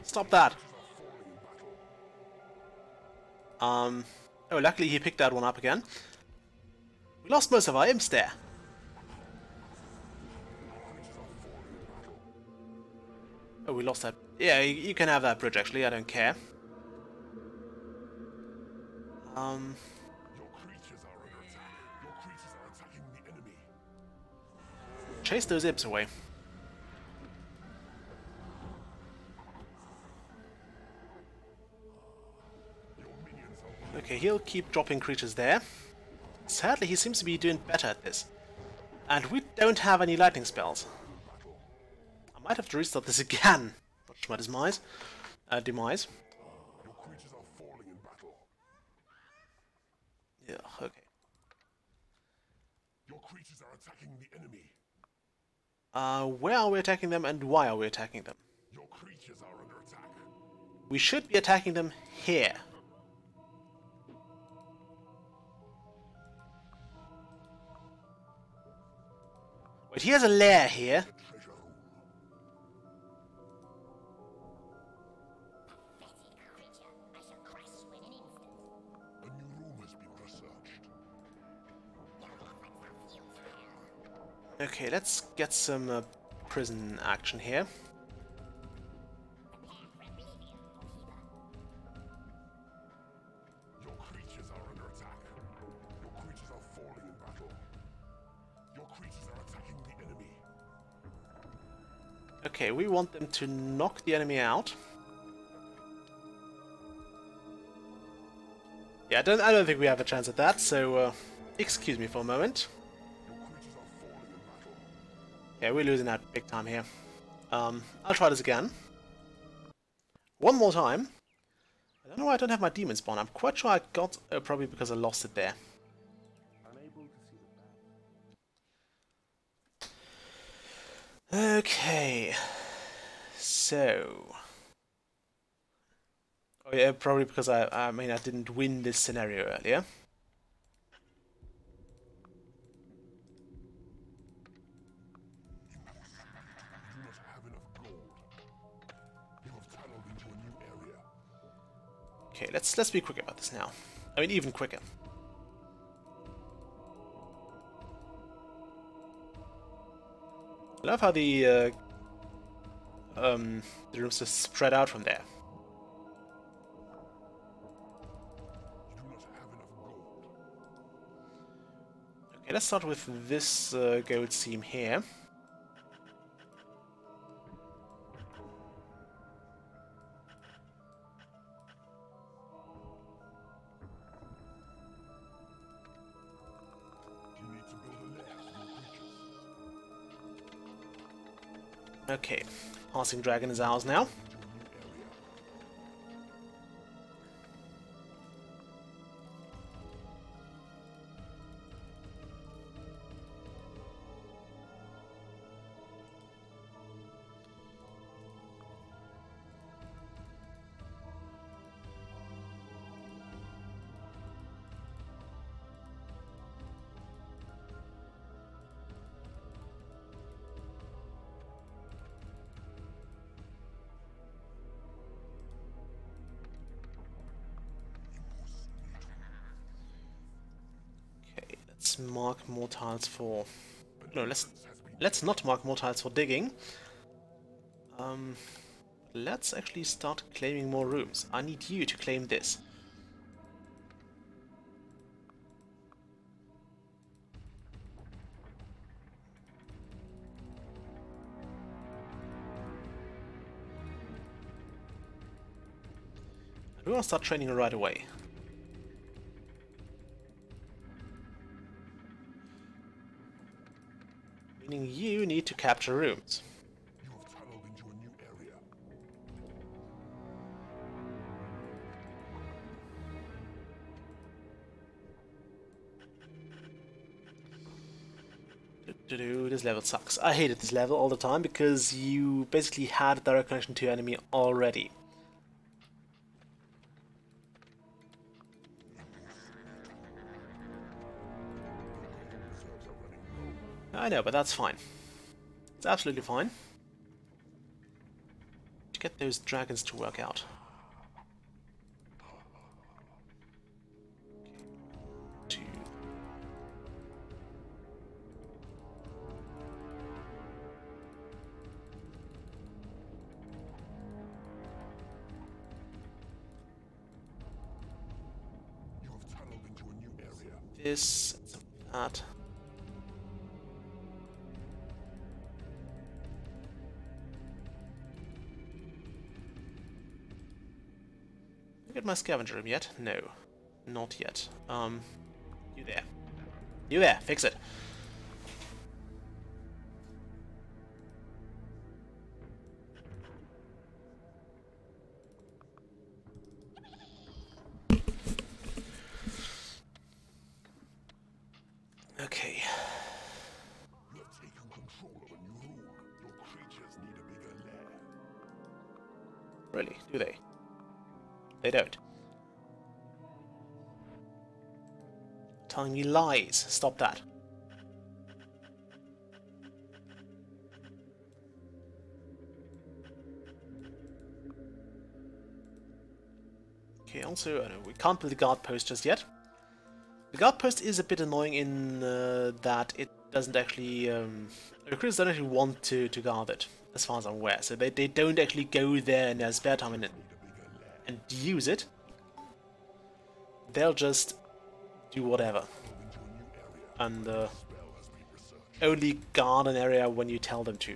Stop that. Oh, luckily he picked that one up again. We lost most of our imps there. Oh, we lost that. Yeah, you can have that bridge, actually. I don't care. chase those imps away. Okay, he'll keep dropping creatures there. Sadly, he seems to be doing better at this. And we don't have any lightning spells. I might have to restart this again. Much to my demise. Your creatures are falling in battle. Yeah, okay. Your creatures are attacking the enemy. Where are we attacking them and why are we attacking them? Your creatures are under attack. We should be attacking them here. Wait, he has a lair here. Treasure room. A new room has been researched. Okay, let's get some prison action here. Your creatures are under attack. Your creatures are falling in battle. Your creatures are attacking the enemy. Okay, we want them to knock the enemy out. Yeah, I don't think we have a chance at that, so excuse me for a moment. Your creatures are falling in battle. Yeah, we're losing out big time here. I'll try this again. One more time. I don't know why I don't have my demon spawn. I'm quite sure I got probably because I lost it there. Unable to see the bad. Okay. So. Oh yeah, probably because I mean I didn't win this scenario earlier. You do not have enough gold. You have tunneled into a new area. Okay, let's be quick about this now. I mean even quicker. I love how the rooms just spread out from there. You do not have enough gold. Okay, let's start with this gold seam here. You need to build a lair for your creatures. Okay, passing dragon is ours now. Into a new area. Okay, let's mark more tiles for... No, let's not mark more tiles for digging. Let's actually start claiming more rooms. I need you to claim this. And we want to start training right away. Meaning you need to capture rooms. You have tunneled into a new area. This level sucks. I hated this level all the time because you basically had a direct connection to enemy already. Reserves are running low. I know, but that's fine. It's absolutely fine. To get those dragons to work out. Okay. 2. You have tunneled into a new area. This, that. get my scavenger room yet? No. Not yet. You there. You there, fix it. Okay. You have taken control of a new rule. Your creatures need a bigger lair. Really, do they? They don't. Telling me lies. Stop that. Okay, also, we can't build the guard post just yet. The guard post is a bit annoying in that it doesn't actually... recruiters don't actually want to guard it, as far as I'm aware. So they don't actually go there in their spare time and use it. They'll just do whatever. And only guard an area when you tell them to.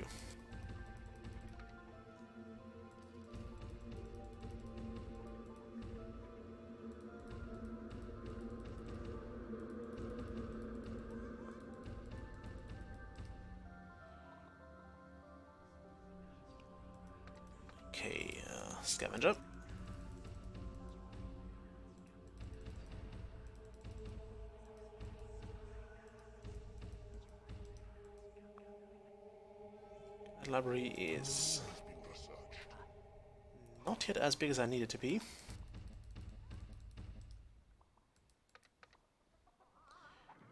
Okay, scavenger. The library is not yet as big as I need it to be.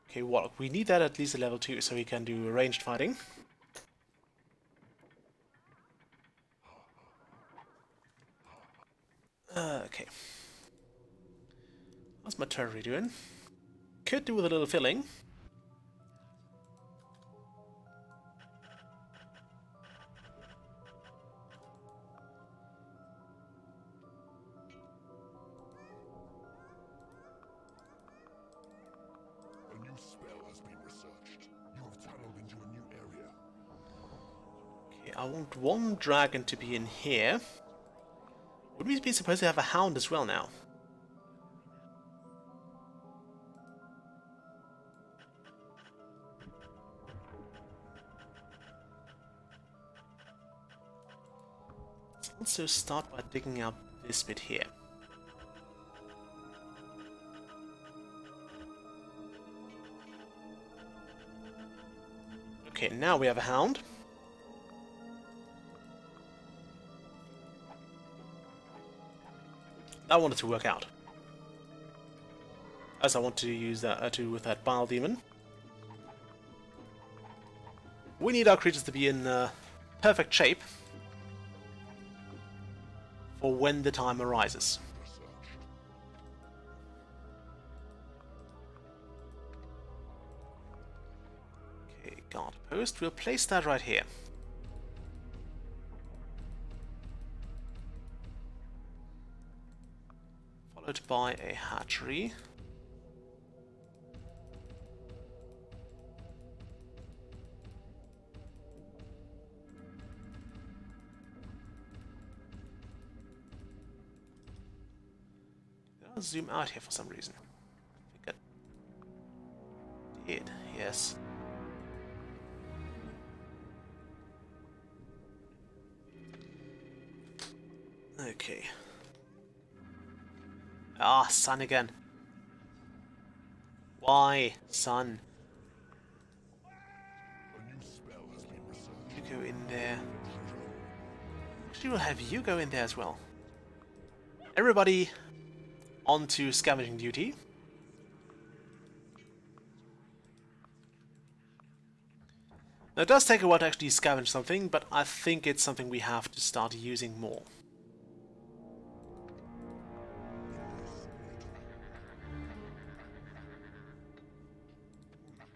Okay, well, we need that at least at level 2 so we can do ranged fighting. Okay. How's my turret doing? Could do with a little filling. A new spell has been researched. You have tunneled into a new area. Okay, I want one dragon to be in here. Would we be supposed to have a hound as well now? Let's also start by digging up this bit here. Okay, now we have a hound. I want it to work out. As I want to use that with that bile demon. We need our creatures to be in perfect shape for when the time arises. Okay, guard post. We'll place that right here. Followed by a hatchery. I'll zoom out here for some reason. I think I did, yes. Okay. Ah, sun again. Why, sun? A new spell has been researched. You go in there. Actually, we'll have you go in there as well. Everybody on to scavenging duty. Now, it does take a while to actually scavenge something, but I think it's something we have to start using more.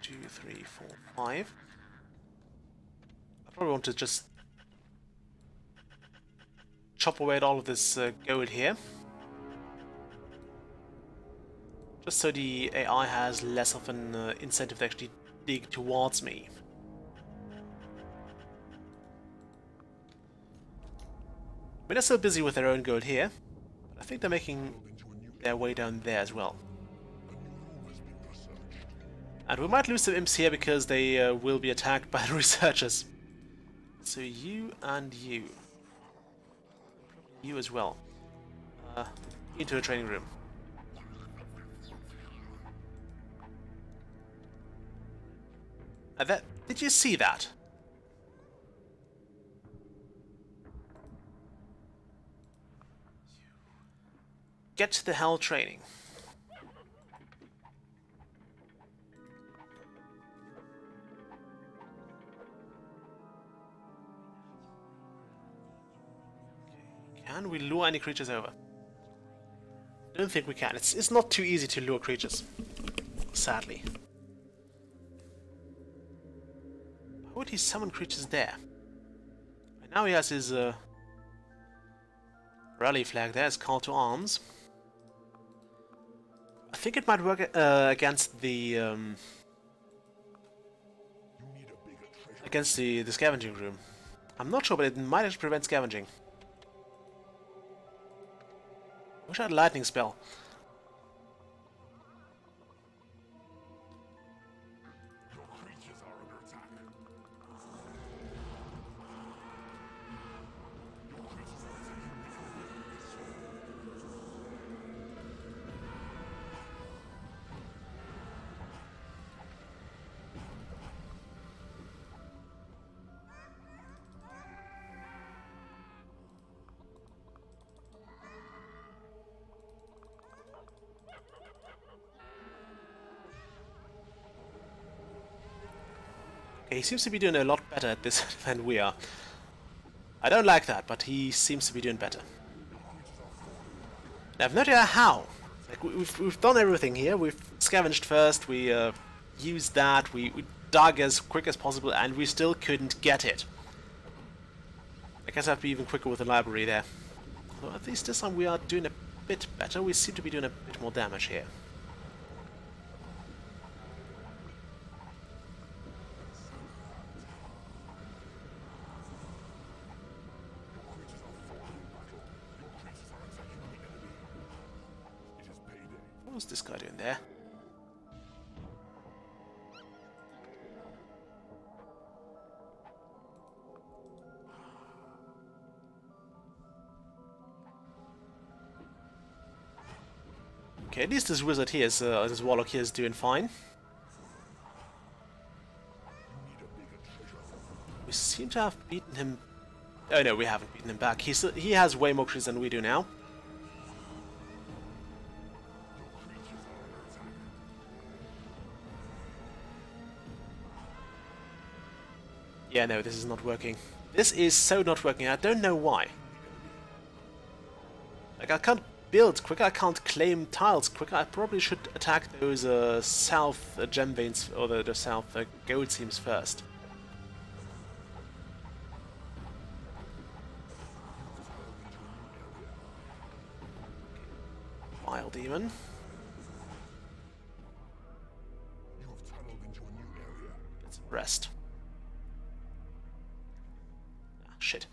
2, 3, 4, 5. I probably want to just chop away at all of this gold here. Just so the AI has less of an incentive to actually dig towards me. I mean, they're still busy with their own gold here. But I think they're making their way down there as well. And we might lose some imps here because they will be attacked by the researchers. So you and you. You as well. Into a training room. Did you see that? Get to the hell training. Can we lure any creatures over? Don't think we can. It's not too easy to lure creatures, sadly. How would he summon creatures there? And now he has his rally flag there, his call to arms. I think it might work against the scavenging room. I'm not sure, but it might actually prevent scavenging. Wish I had a lightning spell. Okay, he seems to be doing a lot better at this than we are. I don't like that, but he seems to be doing better. I have no idea how. Like we've done everything here. We've scavenged first. We used that. We dug as quick as possible, and we still couldn't get it. I guess I have to be even quicker with the library there. So at least this time we are doing a bit better. We seem to be doing a bit more damage here. What's this guy doing there? Okay, at least this wizard here is, this warlock here is doing fine. We seem to have beaten him. Oh no, we haven't beaten him back. He has way more creatures than we do now. Yeah, no, this is not working. This is so not working. I don't know why. Like, I can't build quicker, I can't claim tiles quicker. I probably should attack those south gem veins, or the south gold seams first. Vile demon. Let's rest. Shit.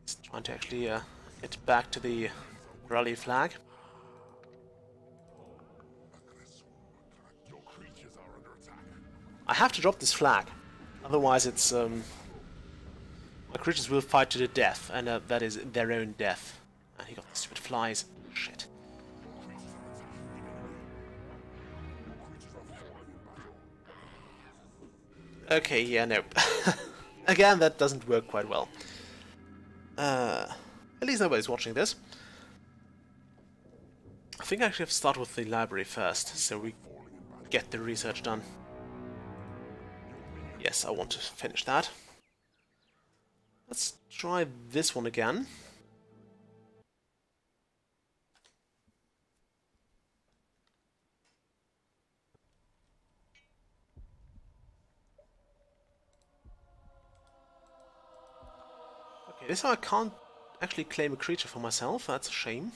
He's trying to actually get back to the rally flag. I have to drop this flag, otherwise it's my creatures will fight to the death, and that is their own death. And he got the stupid flies. Shit. Okay, yeah, no. Again, that doesn't work quite well. At least nobody's watching this. I think I actually have to start with the library first, so we get the research done. Yes, I want to finish that. Let's try this one again. Okay, this time I can't actually claim a creature for myself, that's a shame.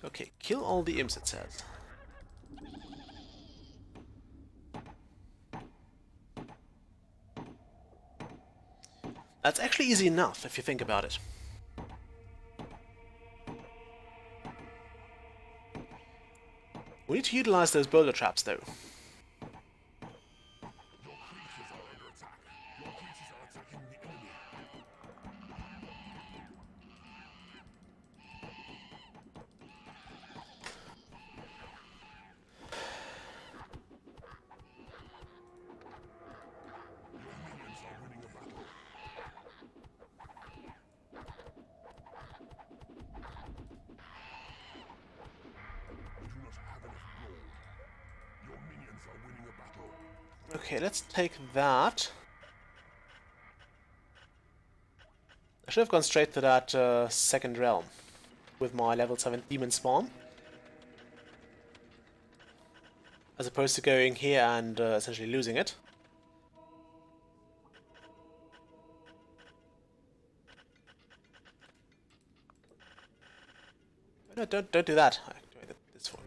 Okay, kill all the imps, it says. That's actually easy enough, if you think about it. We need to utilize those boulder traps, though. Your creatures are under attack. Your creatures are attacking the enemy. Your minions are winning a battle. You do not have enough gold. Your minions are winning a battle. Okay, let's take that. I should have gone straight to that second realm with my level 7 demon spawn, as opposed to going here and essentially losing it. No, don't do that. I activated this one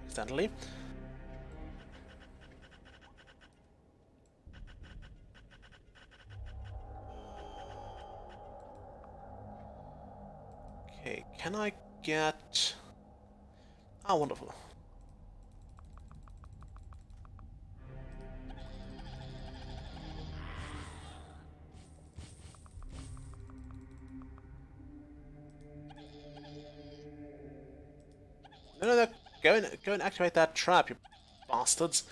accidentally. Okay, can I get... Ah, wonderful. No, go and activate that trap, you bastards.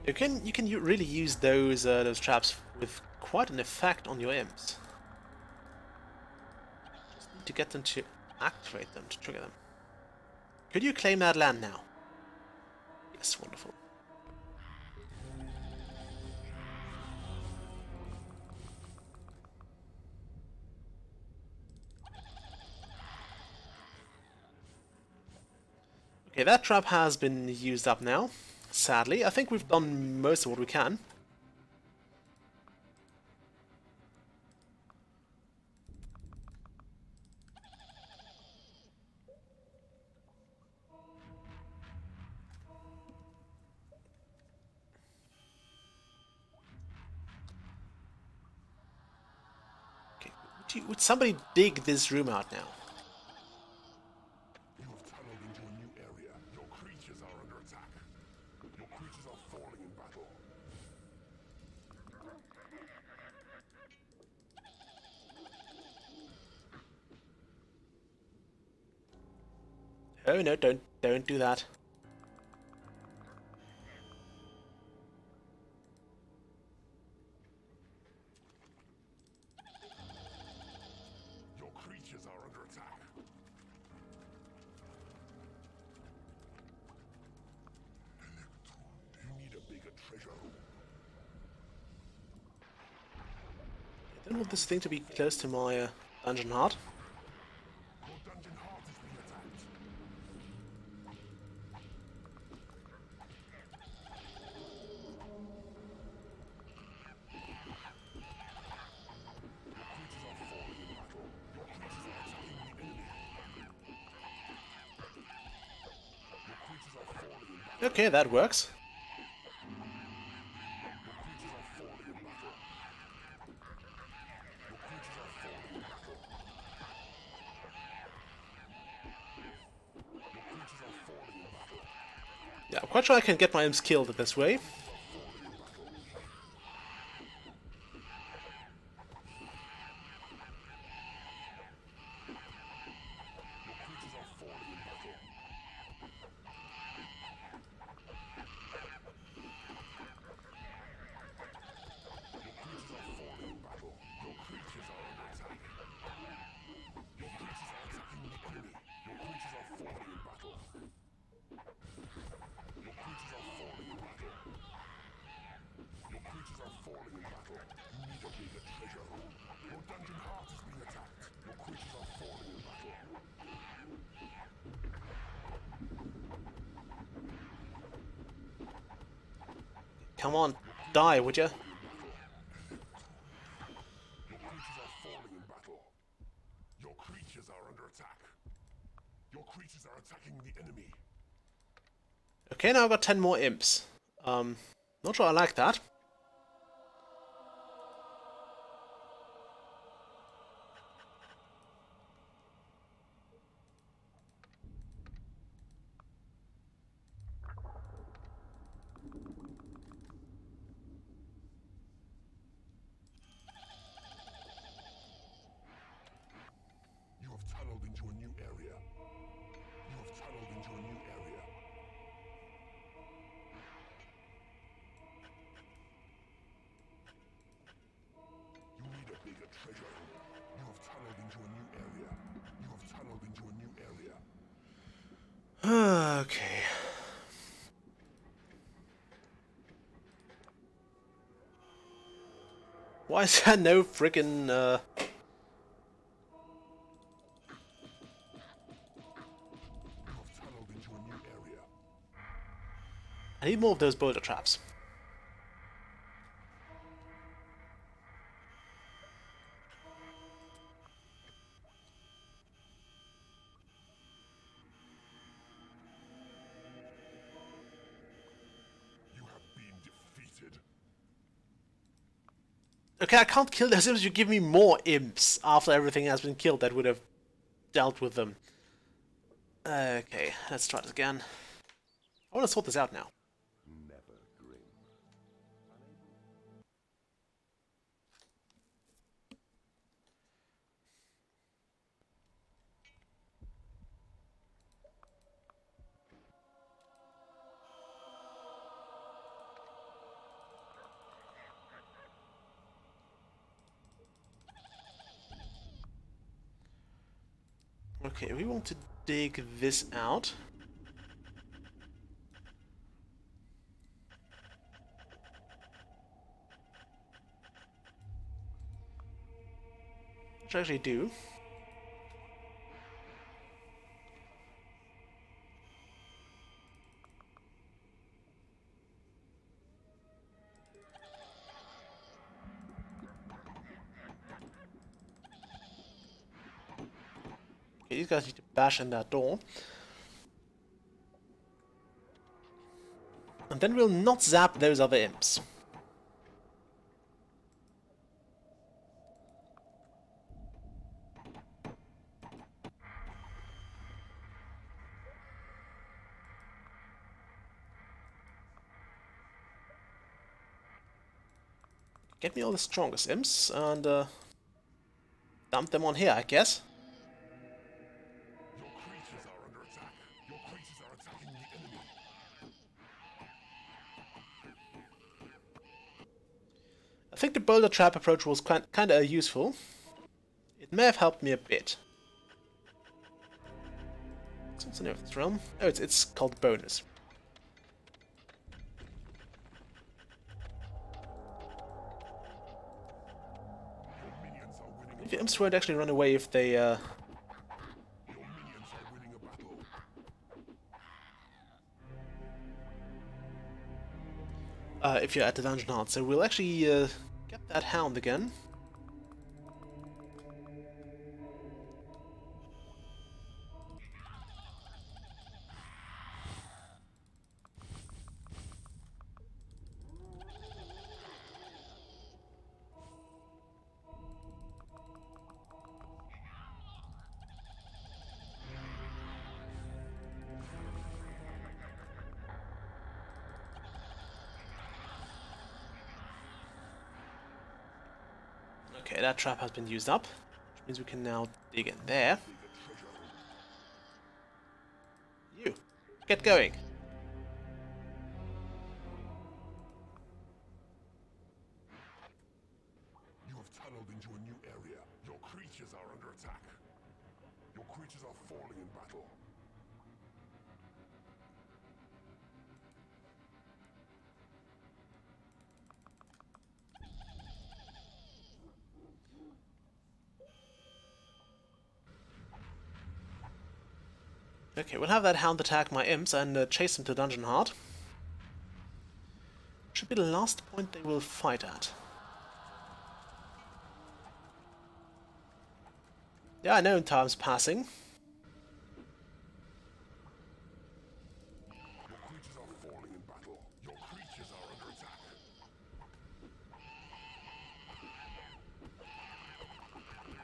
You can really use those traps with quite an effect on your imps. Just need to get them to activate them to trigger them. Could you claim that land now? Yes, wonderful. Okay, that trap has been used up now. Sadly, I think we've done most of what we can. Okay, would somebody dig this room out now? You have tunneled into a new area. Your creatures are under attack. Your creatures are falling in battle. Oh no, don't do that. Your creatures are under attack. You need a bigger treasure room. I don't want this thing to be close to my dungeon heart. Your dungeon heart is being attacked. Your creatures are falling in battle. Your creatures are attacking the enemy. Your creatures are falling in battle. Okay, that works. Your creatures are falling in battle. Your creatures are falling in battle. Your creatures are falling in battle. Yeah, I'm quite sure I can get my imps killed this way. Your creatures are falling in battle. Your creatures are falling in battle. Your creatures are under attack. Your creatures are attacking the enemy. Your creatures are falling in battle. Your creatures are falling in battle. Your creatures are falling in battle. You need a bigger treasure room. Your dungeon heart is being attacked. Your creatures are falling in battle. Come on, die, would you? Your creatures are falling in battle. Your creatures are under attack. Your creatures are attacking the enemy. Okay, now I've got 10 more imps. Not sure I like that. You have tunneled into a new area. You have tunneled into a new area. You need a bigger treasure. You have tunneled into a new area. You have tunneled into a new area. Okay. Why is there no frickin' You have tunneled into a new area. I need more of those boulder traps. You have been defeated. Okay, I can't kill those imps. You give me more imps after everything has been killed that would have dealt with them. Okay, let's try this again. I want to sort this out now. Never grim. Okay, we want to dig this out. Which I actually do. Okay, these guys need to bash in that door. And then we'll not zap those other imps. Get me all the strongest imps and dump them on here, I guess. Your creatures are under attack. Your creatures are attacking the enemy. I think the boulder trap approach was kind of useful. It may have helped me a bit. What's the name of this realm? Oh, it's called bonus. Your minions are winning If the imps won't actually run away if they Your minions are winning a battle. if you're at the dungeon heart. So we'll actually get that hound again. Okay, that trap has been used up, which means we can now dig in there. You, get going. You have tunneled into a new area. Your creatures are under attack. Your creatures are falling in battle. Okay, we'll have that hound attack my imps and chase them to Dungeon Heart. Should be the last point they will fight at. There are known times passing. Your creatures are falling in battle. Your creatures are under attack.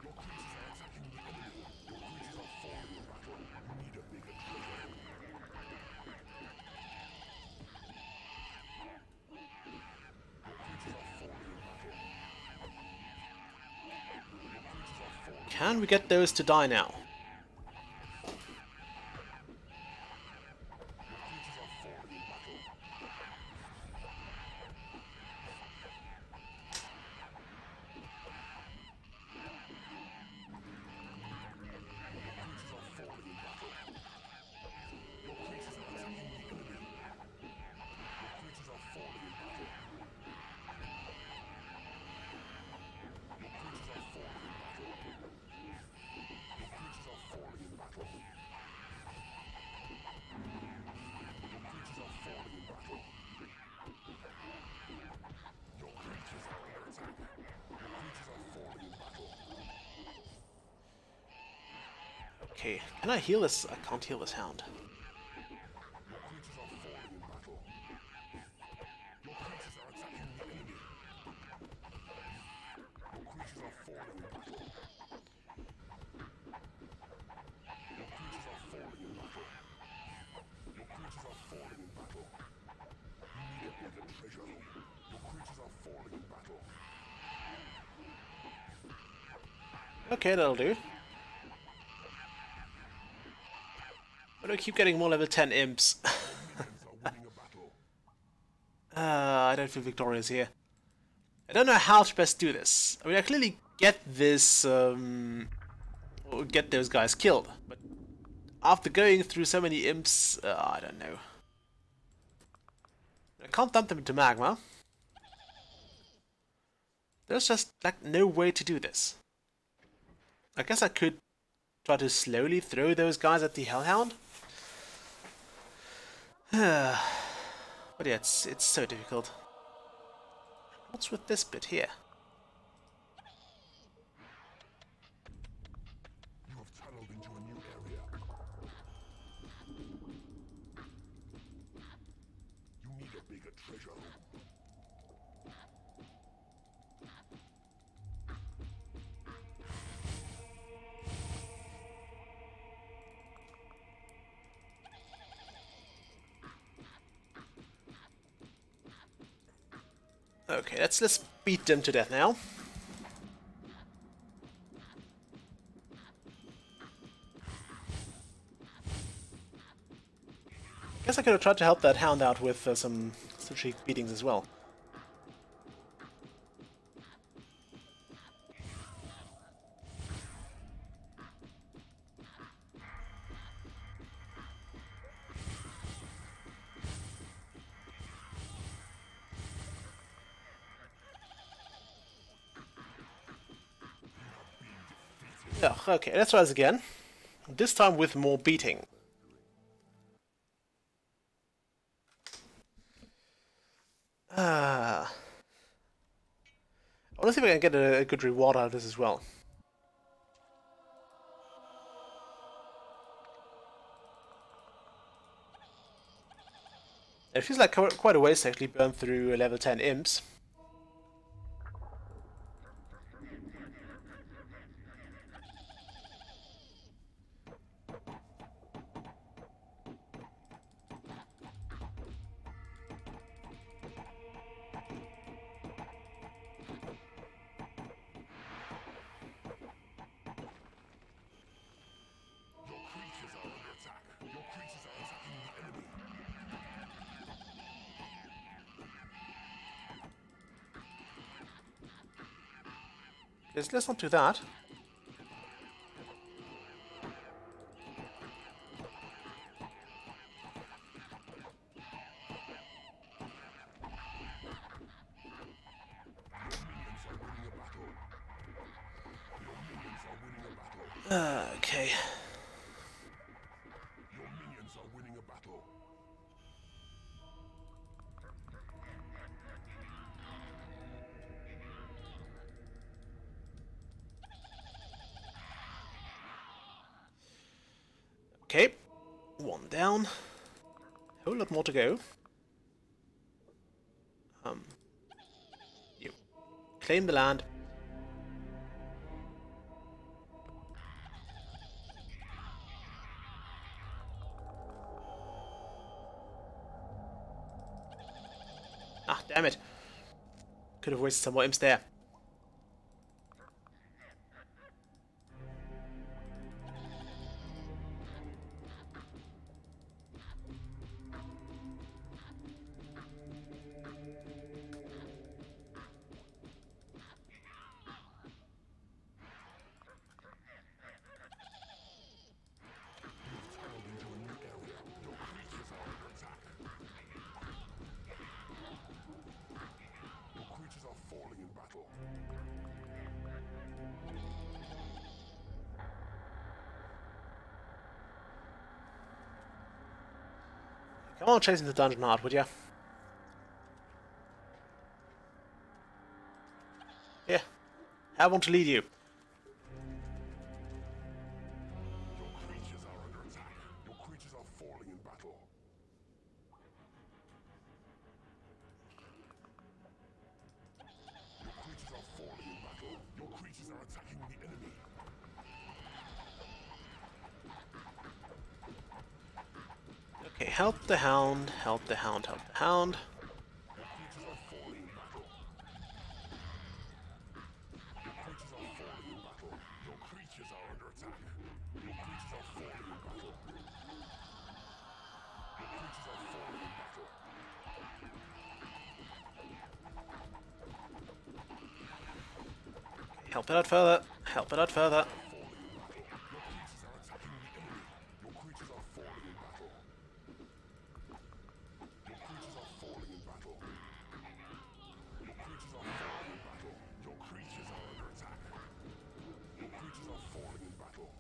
Your creatures are attacking the enemy. Your creatures are falling in battle. You need a bigger treasure. Can we get those to die now? Okay, can I heal this? I can't heal this hound. Okay, that'll do. Why do I keep getting more level 10 imps? I don't feel victorious here. I don't know how to best do this. I mean, I clearly get this, or get those guys killed, but after going through so many imps, I don't know. I can't dump them into magma. There's just, like, no way to do this. I guess I could try to slowly throw those guys at the Hellhound. But yeah, it's so difficult. What's with this bit here? You have tunneled into a new area. You need a bigger treasure room. Okay, let's beat them to death now. Guess I could have tried to help that hound out with some strategic beatings as well. Yeah, okay, let's try this again. This time with more beating. I want to see if I can get a good reward out of this as well. It feels like quite a waste to actually burn through level 10 imps. Let's not do that. Okay. Your minions are winning a battle. Okay, one down. Whole lot more to go. You claim the land. Ah, damn it. Could have wasted some more imps there. Come on, chasing the dungeon hard, would ya? Yeah, I want to lead you. Your creatures are under attack. Your creatures are falling in battle. Your creatures are falling in battle. Your creatures are attacking the enemy. Okay, help the hound, help the hound, help the hound. Your creatures are falling in battle. Your creatures are falling in battle. Your creatures are under attack. Your creatures are falling in battle. Your creatures are falling in battle. Help it out further, help it out further. Your creatures are attacking the enemy. Your creatures are falling in battle. Your creatures are falling in battle. Your creatures are falling in battle. Your creatures are under attack. Your creatures are falling in battle.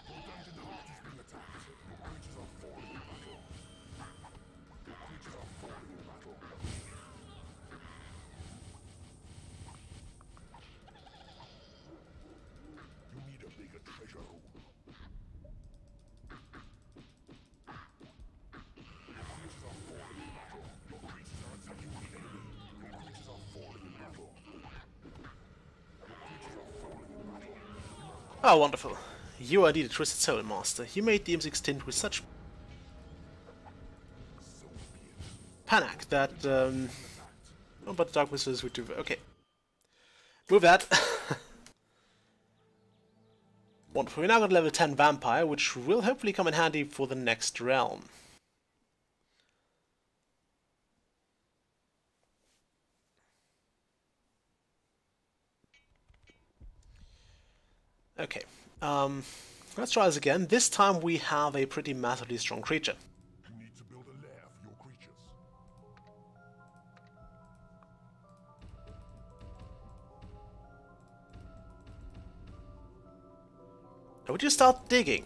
Your dungeon heart is being attacked. Your creatures are falling in battle. Your creatures are falling in battle. You need a bigger treasure room. Your creatures are falling in battle. Your creatures are attacking the enemy. Your creatures are falling in battle. Your creatures are falling in battle. Oh, wonderful. You are indeed a twisted soul, Master. You made the imps extinct with such So be it. panic that, oh, but the Dark Whispers would do... Okay. Move that. Wonderful. We're now got level 10 Vampire, which will hopefully come in handy for the next realm. Okay. Let's try this again. This time we have a pretty massively strong creature. You need to build a lair for your creatures. Now, would you start digging?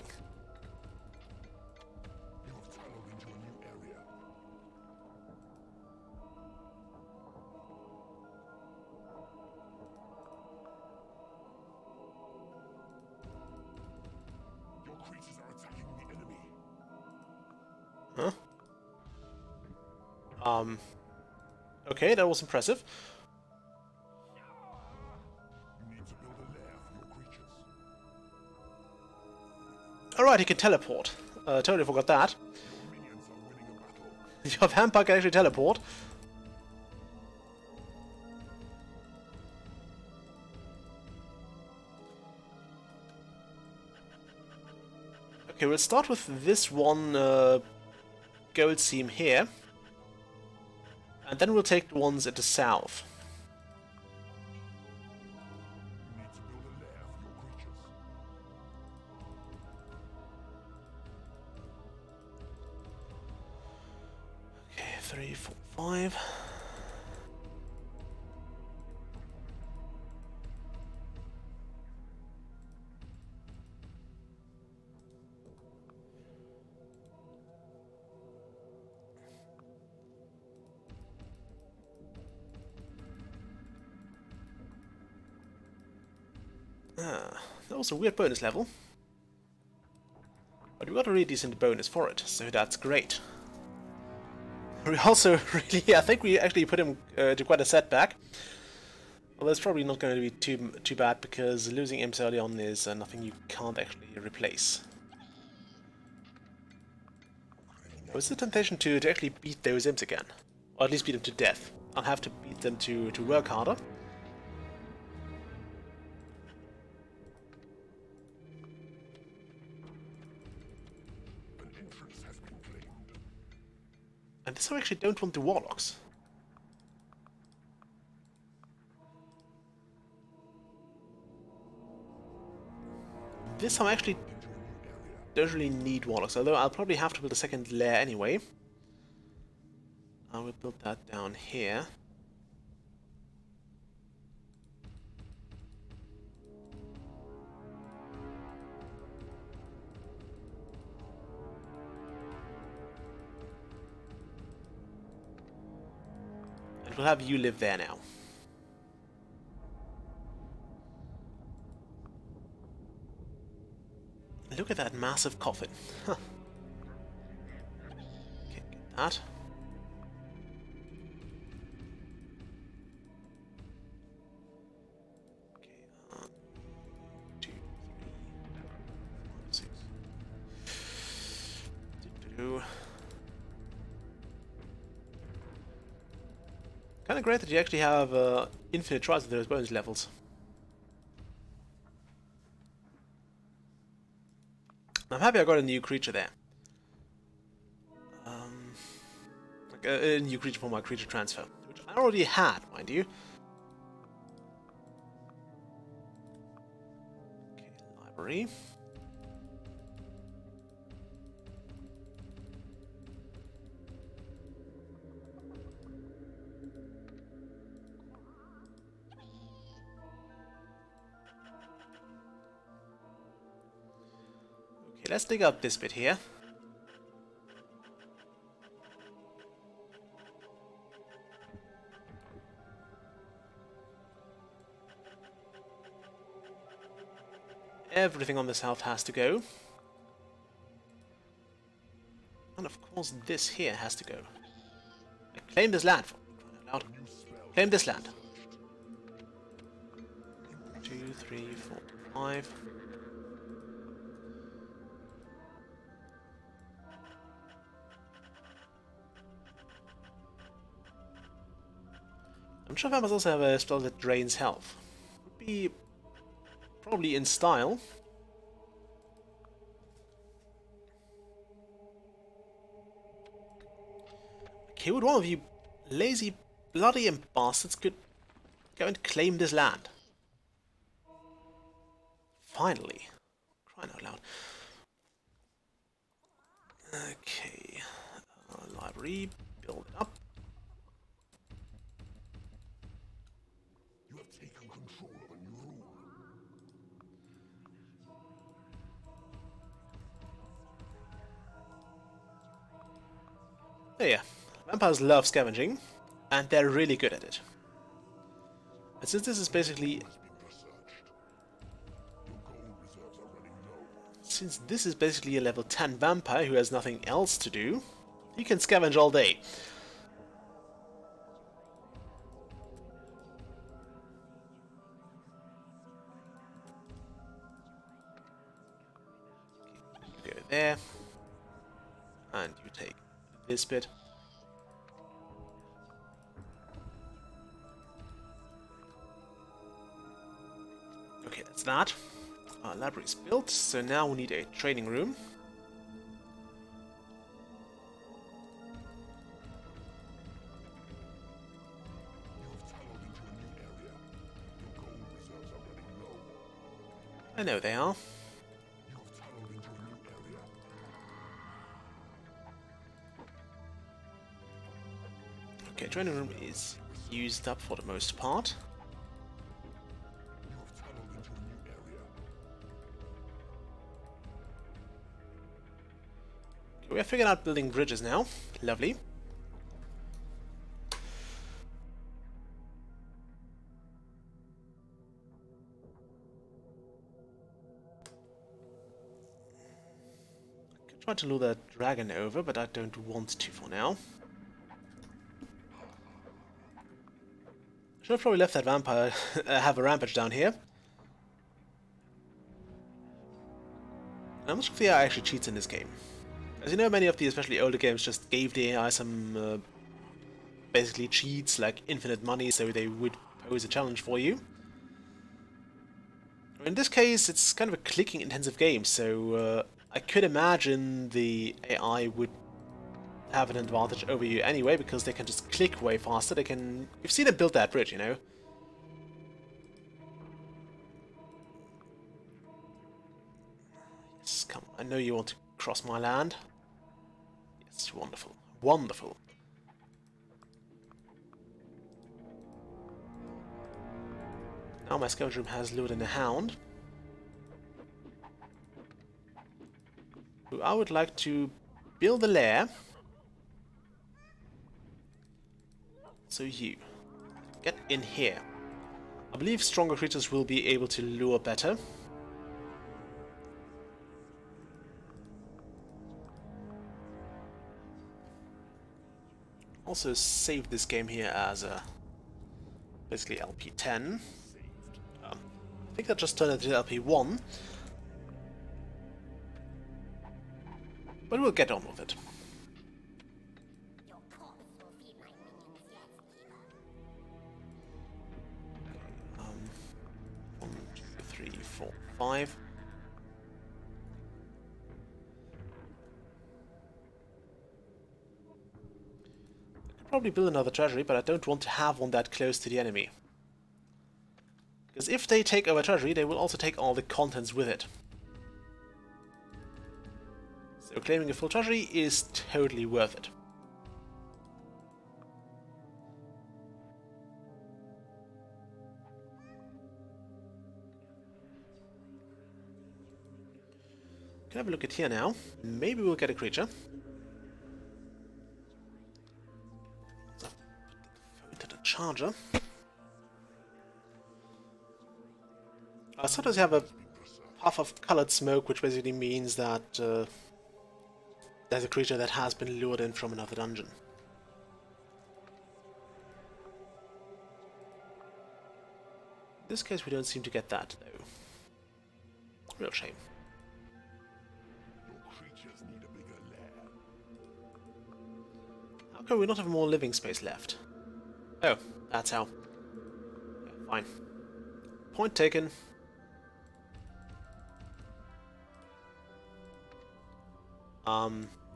You have tunneled into a new area. Your creatures are attacking the enemy. Huh? Okay, that was impressive. You need to build a lair for your creatures. Alright, he can teleport. Totally forgot that. Your minions are winning a battle. Your vampire can actually teleport. Okay, we'll start with this one gold seam here. And then we'll take the ones at the south. You need to build a lair for your creatures. Okay, 3, 4, 5. Ah, that was a weird bonus level. But we got a really decent bonus for it, so that's great. We also really, I think we actually put him to quite a setback. Well, it's probably not going to be too bad, because losing imps early on is nothing you can't actually replace. What's the temptation to actually beat those imps again? Or at least beat them to death. I'll have to beat them to work harder. An entrance has been claimed. And this I actually don't want the warlocks. This I actually don't really need warlocks, although I'll probably have to build a second lair anyway. I will build that down here. And we'll have you live there now. Look at that massive coffin. Huh. Okay, get that. Okay, 2, 3, 4, 6. Kind of great that you actually have infinite tries at those bonus levels. I'm happy I got a new creature there. Like a new creature for my creature transfer, which I already had, mind you. Okay, library. Okay, let's dig up this bit here. Everything on the south has to go. And of course this here has to go. Claim this land, for crying out loud. Claim this land. 2, 3, 4, 5. I'm sure vampires also have a spell that drains health. Would be probably in style. Okay, would one of you lazy, bloody bastards could go and claim this land? Finally. Crying out loud. Okay. Library. Build it up. You have taken control of a new rule. Oh yeah. Vampires love scavenging, and they're really good at it. And since this is basically... Since this is basically a level 10 vampire who has nothing else to do, he can scavenge all day. Go there. And you take this bit. Okay, that's that. Our library is built, so now we need a training room. You have tunneled into a new area. Your gold reserves are running low. I know they are. You have tunneled into a new area. Okay, training room is used up for the most part. You have tunneled into a new area. Okay, we have figured out building bridges now. Lovely. Try to lure that dragon over, but I don't want to for now. Should have probably left that vampire have a rampage down here. And I'm not sure if the AI actually cheats in this game. As you know, many of the especially older games just gave the AI some basically cheats like infinite money, so they would pose a challenge for you. In this case, it's kind of a clicking intensive game, so I could imagine the AI would have an advantage over you anyway, because they can just click way faster. They can... You've seen them build that bridge, you know? Yes, come on. I know you want to cross my land. Yes, wonderful. Wonderful. Now my scavenger room has lured in a hound, who I would like to build a lair. So you get in here. I believe stronger creatures will be able to lure better. Also save this game here as a basically LP10. I think that just turned into LP1. But we'll get on with it. Your corpse will feed my minions yet, Keeper. 1, 2, 3, 4, 5. I could probably build another treasury, but I don't want to have one that close to the enemy. Because if they take over treasury, they will also take all the contents with it. So claiming a full treasury is totally worth it. Can have a look at here now. Maybe we'll get a creature. So, put into the charger. Sometimes you have a puff of colored smoke, which basically means that there's a creature that has been lured in from another dungeon. In this case, we don't seem to get that, though. Real shame. Your creatures need a bigger lair. How come we not have more living space left? Oh, that's how. Yeah, fine. Point taken.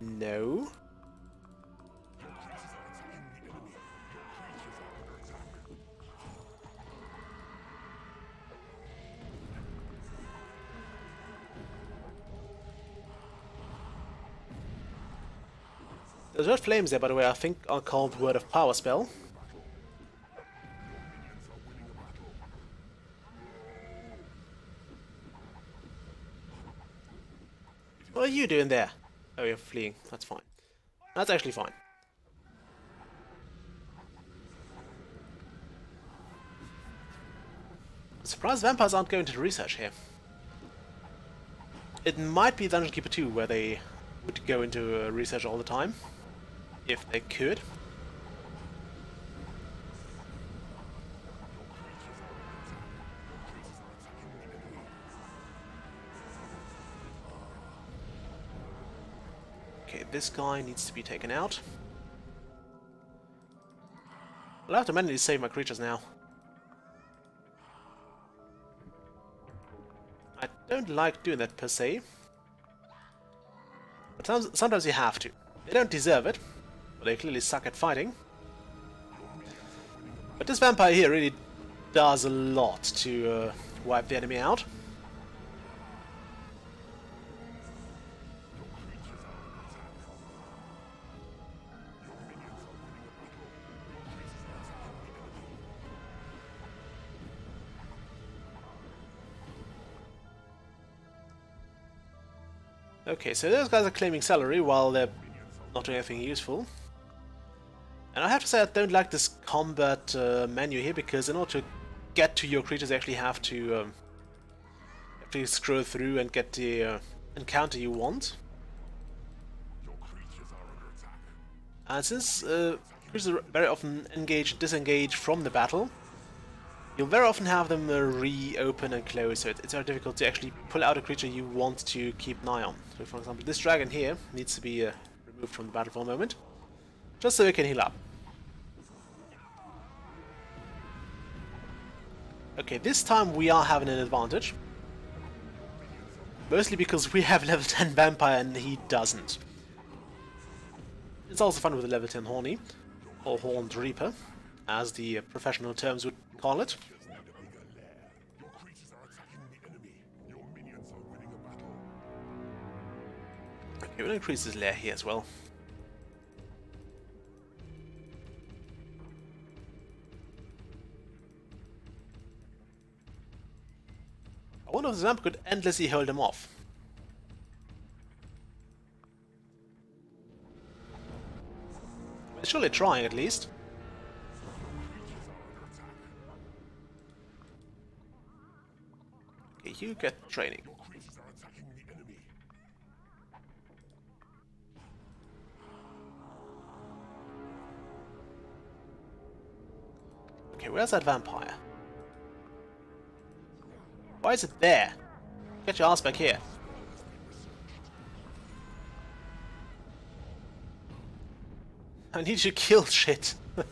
No. There's red flames there, by the way. I think are called Word of Power spell. What are you doing there? Oh, you're fleeing. That's fine. That's actually fine. I'm surprised vampires aren't going to research here. It might be Dungeon Keeper 2 where they would go into research all the time. If they could. Okay, this guy needs to be taken out. I'll have to manually save my creatures now. I don't like doing that per se. But sometimes you have to. They don't deserve it, but they clearly suck at fighting. But this vampire here really does a lot to wipe the enemy out. Okay, so those guys are claiming salary while they're not doing anything useful. And I have to say I don't like this combat menu here, because in order to get to your creatures you actually have to scroll through and get the encounter you want. And since creatures very often engage and disengage from the battle, you'll very often have them reopen and close, so it's very difficult to actually pull out a creature you want to keep an eye on. So for example, this dragon here needs to be removed from the battle for a moment, just so it can heal up. Okay, this time we are having an advantage. Mostly because we have level 10 Vampire and he doesn't. It's also fun with a level 10 Horny, or Horned Reaper, as the professional terms would call it. Your creatures are attacking the enemy. Your minions are winning a battle. Okay, we'll increase his lair here as well. I wonder if the Zamp could endlessly hold him off. Well, surely trying at least. Okay, you get training. Your creatures are attacking the enemy. Okay, where's that vampire? Why is it there? Get your ass back here. I need to kill shit. Your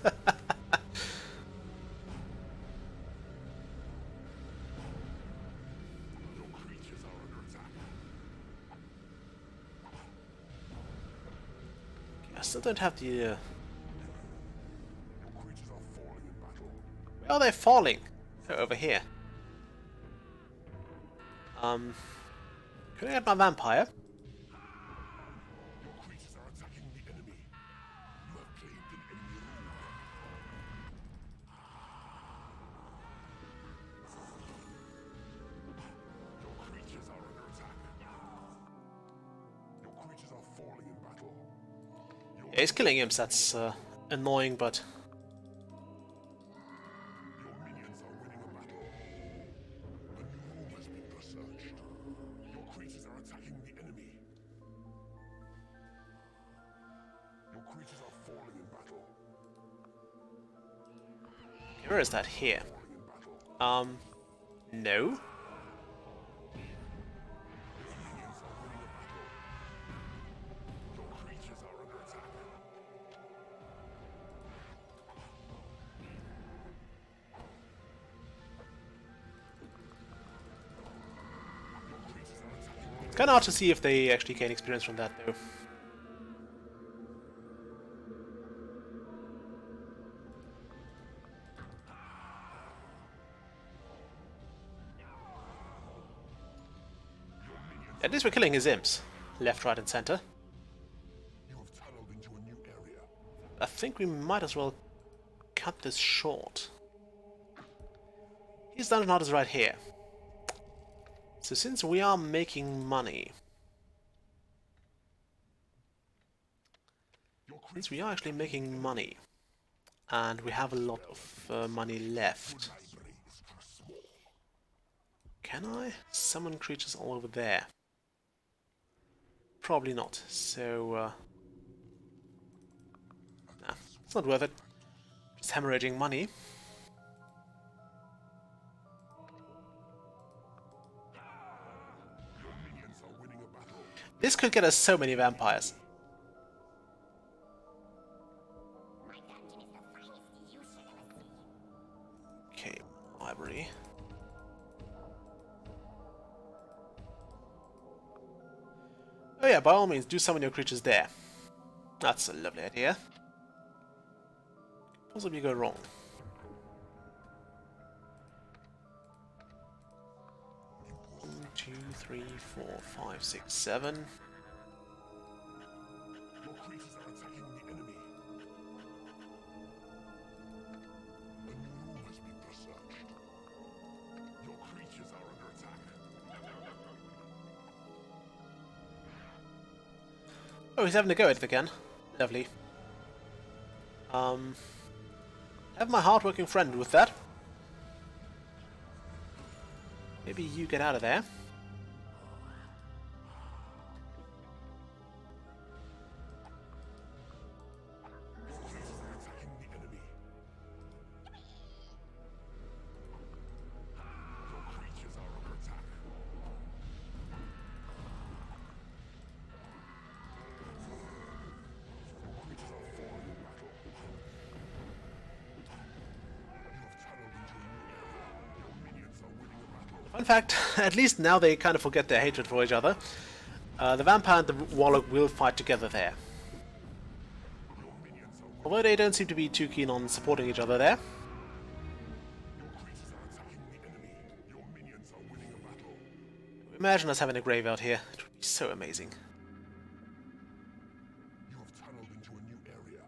creatures are under attack. I still don't have the... Your creatures are falling in battle. Where are they falling? They're over here. Can I get my vampire? Your creatures are attacking the enemy. You have claimed an enemy rule. Your creatures are under attack. Your creatures are falling in battle. Yeah, he's killing imps, that's annoying, but... Your minions are winning a battle. A new room has been researched. Your creatures are attacking the enemy. Your creatures are falling in battle. Okay, where is that? Here. Falling in battle. No. Minions are winning a battle. Your creatures are under attack. Your creatures are attacking. It's kind of hard to see if they actually gain experience from that, though. At least we're killing his imps. Left, right, and center. You have tunneled into a new area. I think we might as well cut this short. He's done not as right here. So since we are making money... Since we are actually making money, and we have a lot of money left, can I summon creatures all over there? Probably not, so nah, it's not worth it. Just hemorrhaging money. Your minions are winning a battle. This could get us so many vampires. My dungeon is the finest you should ever see. Okay, library. Oh yeah, by all means, do summon your creatures there. That's a lovely idea. Possibly go wrong. 1, 2, 3, 4, 5, 6, 7. Your creatures are attacking the enemy. A new room has been researched. Your creatures are under attack. Oh, he's having a go at it again. Lovely. Have my hard-working friend with that. Maybe you get out of there. In fact, at least now they kind of forget their hatred for each other. The vampire and the warlock will fight together there. Although they don't seem to be too keen on supporting each other there. Imagine us having a grave out here. It would be so amazing. You have tunneled into a new area.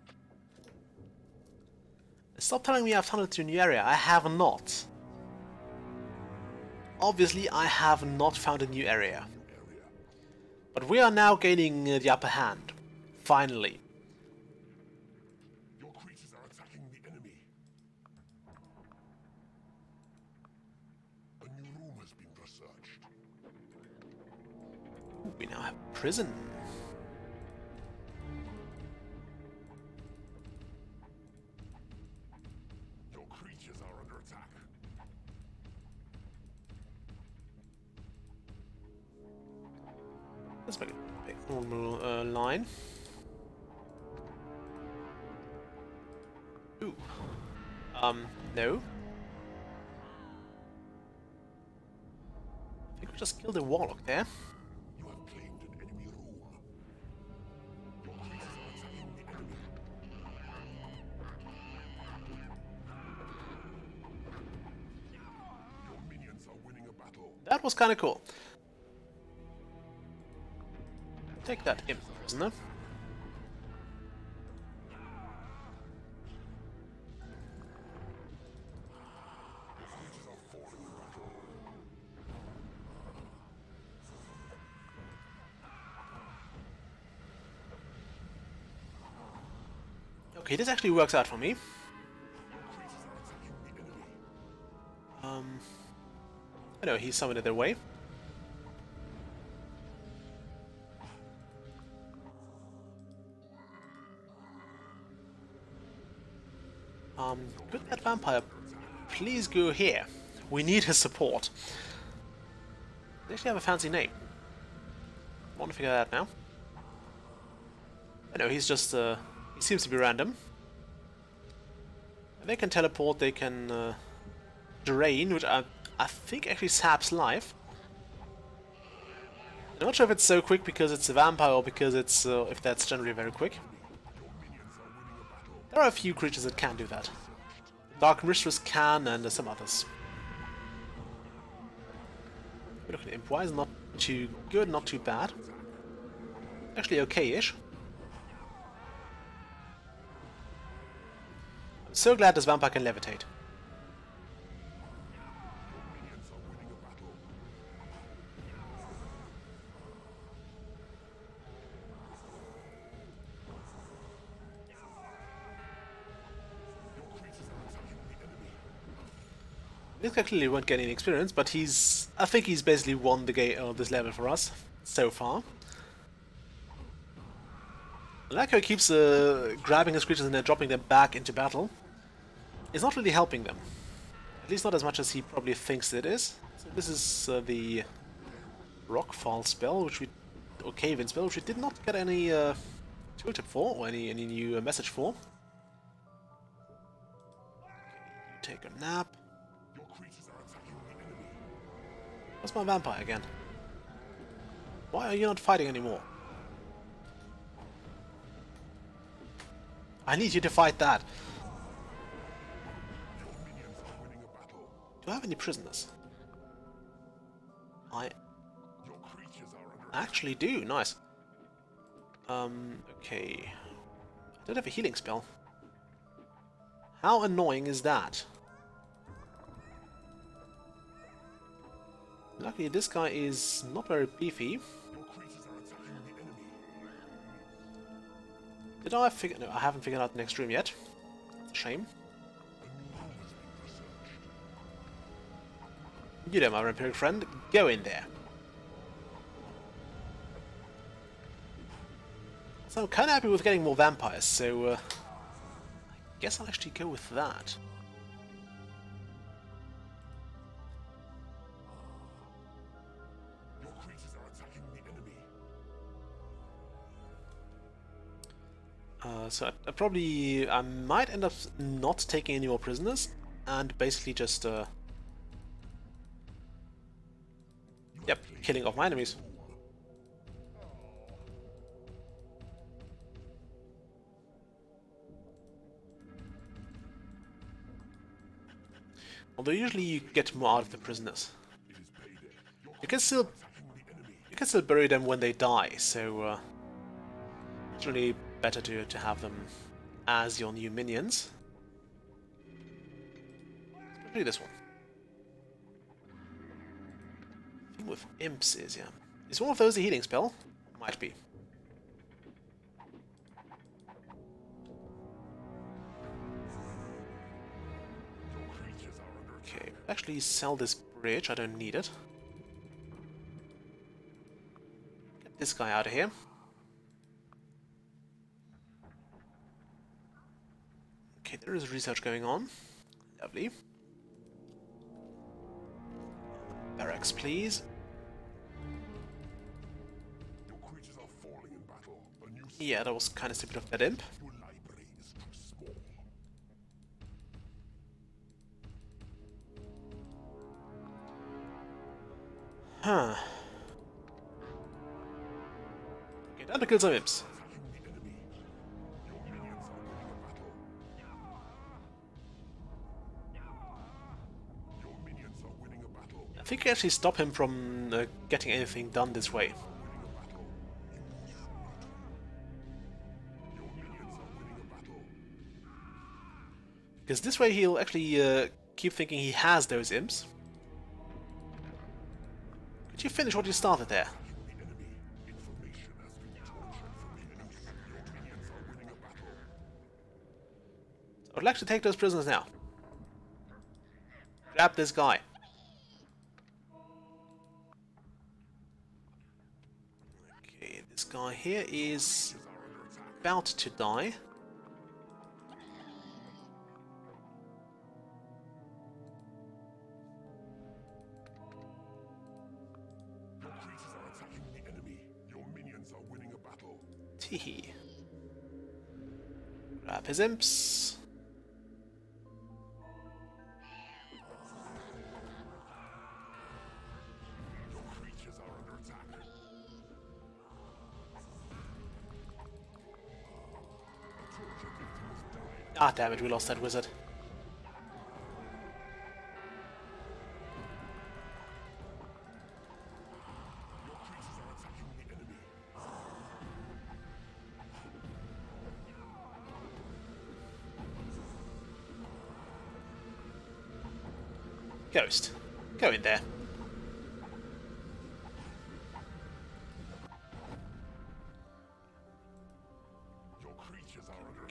Stop telling me I've tunneled to a new area. I have not. Obviously, I have not found a new area. But we are now gaining the upper hand. Finally. Your creatures are attacking the enemy. A new room has been researched. Ooh, we now have a prison. Your creatures are under attack. Let's make a normal line. Ooh. No. I think we just killed the warlock there. You have claimed an enemy room. Your creatures are attacking the enemy. Your minions are winning a battle. That was kind of cool. Take that imp prisoner. Okay, this actually works out for me. I know he's summoned their way. Could that vampire please go here? We need his support. They actually have a fancy name. I want to figure that out now. I know he's just he seems to be random. They can teleport, they can drain, which I think actually saps life. I'm not sure if it's so quick because it's a vampire or because it's if that's generally very quick. There are a few creatures that can do that. Dark Mistress can, and some others. Look at Imp Wise, not too good, not too bad. Actually okay-ish. I'm so glad this vampire can levitate. This guy clearly won't get any experience, but I think he's basically won the game, this level for us so far. I like how he keeps grabbing his creatures and then dropping them back into battle. It's not really helping them. At least not as much as he probably thinks it is. So this is the Rockfall spell, or Cave-in spell, which we did not get any tooltip for, or any new message for. Okay, you take a nap. Where's my vampire again? Why are you not fighting anymore? I need you to fight that. Do I have any prisoners? I actually do. Nice. Okay. I don't have a healing spell. How annoying is that? Luckily, this guy is not very beefy. Did I figure... No, I haven't figured out the next room yet. That's a shame. You know, my vampiric friend, go in there. So I'm kind of happy with getting more vampires, so I guess I'll actually go with that. So I might end up not taking any more prisoners, and basically just Yep, killing off my enemies. Although usually you get more out of the prisoners. You can still bury them when they die, so it's really better to have them as your new minions. Especially this one. The thing with imps is, yeah. Is one of those a healing spell? Might be. Okay, actually sell this bridge, I don't need it. Get this guy out of here. Okay, there is research going on. Lovely. Barracks, please. Yeah, that was kind of stupid of that imp. Huh. Okay, time to kill some imps. I think you actually stop him from getting anything done this way. Because this way he'll actually keep thinking he has those imps. Could you finish what you started there? I would like to take those prisoners now. Grab this guy. Okay, this guy here is about to die. Teehee. Grab his imps. Ah, damn it, we lost that wizard. Ghost, go in there.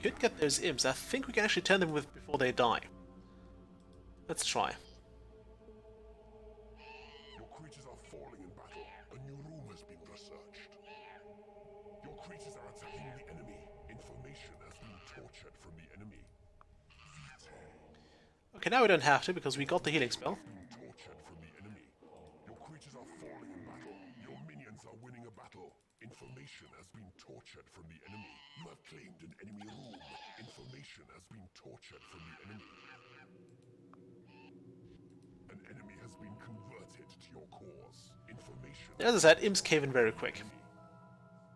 Could get those imps. I think we can actually turn them with before they die. Let's try. Your creatures are falling in battle. A new room has been researched. Your creatures are attacking the enemy. Information has been tortured from the enemy. Okay, now we don't have to because we got the healing spell. Tortured from the enemy. Your creatures are falling in battle. Your minions are winning a battle. Information has been tortured from the enemy. You have claimed an enemy room. Information has been tortured from the enemy. An enemy has been converted to your cause. Information. As I said, imps cave in very quick.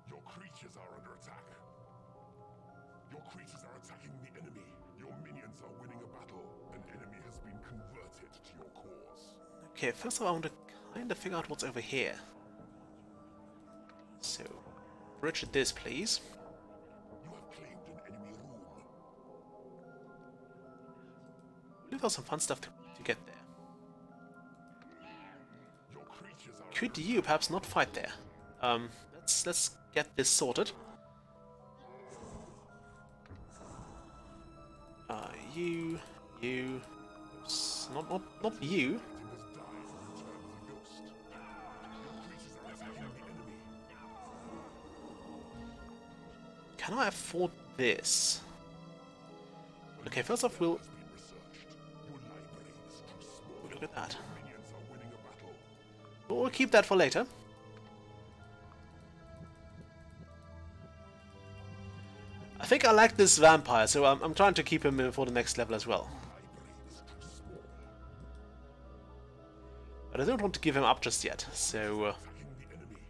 Your creatures are under attack. Your creatures are attacking the enemy. Your minions are winning a battle. An enemy has been converted to your cause. Okay, first of all, I want to kind of figure out what's over here. So, bridge this, please. You have claimed an enemy room. We've got some fun stuff to get there. Your creatures are Could you perhaps not fight there? Let's get this sorted. You, oops, not you. Can I afford this? Okay, first off, we'll look at that. We'll keep that for later. I think I like this vampire, so I'm trying to keep him for the next level as well. But I don't want to give him up just yet, so... Attacking the enemy.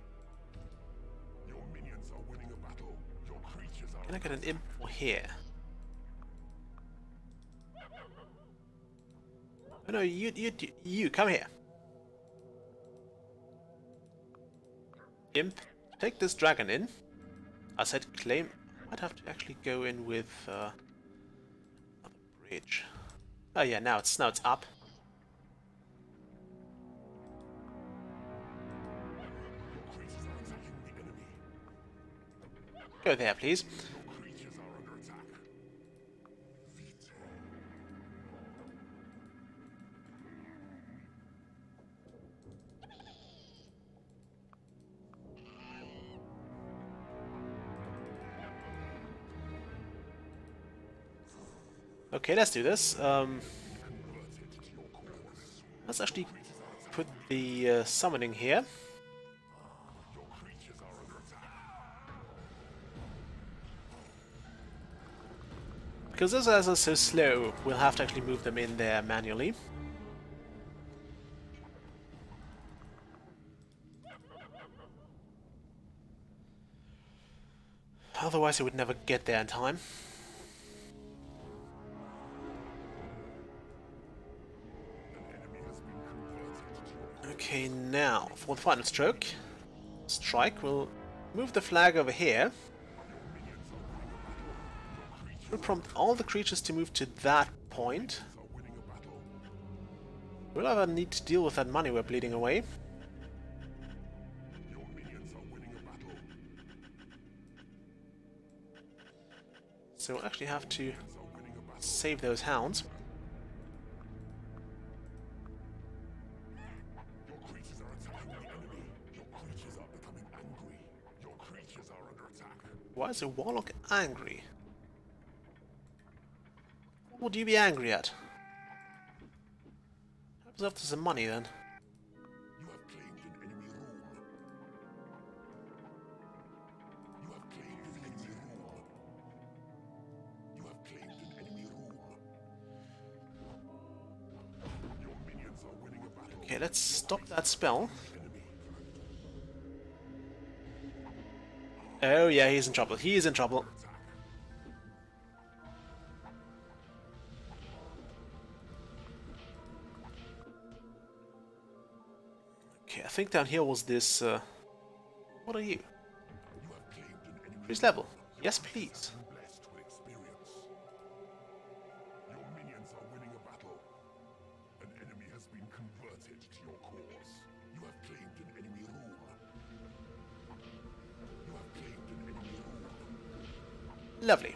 Your minions are winning a battle. Your creatures are can I get an imp for here? Oh no, you, come here. Imp, take this dragon in. I said claim. I'd have to actually go in with another bridge. Oh yeah, now it's up. Your creatures are attacking the enemy. Go there, please. Your creatures are under attack. Vite. Okay, let's do this. Let's actually put the summoning here. Your creatures are under attack. Because those guys are so slow, we'll have to actually move them in there manually. Otherwise, they would never get there in time. Okay, now for the final stroke. Strike will move the flag over here. Will prompt all the creatures to move to that point. We'll either need to deal with that money we're bleeding away. Your minions are winning a battle. So we'll actually have to save those hounds. Your creatures are attacking the enemy. Your creatures are becoming angry. Your creatures are under attack. Why is a warlock angry? What would you be angry at? Happens after some money then. You have claimed an enemy room. You have claimed an enemy room. You have claimed an enemy room. Your minions are winning a battle. Okay, let's stop that spell. Oh yeah, he's in trouble. He is in trouble. Okay, I think down here was this... what are you? You have claimed an enemy. Increase level. Yes, please. Blessed with experience. Your minions are winning a battle. An enemy has been converted to your cause. You have claimed an enemy room. You have claimed an enemy room. Lovely.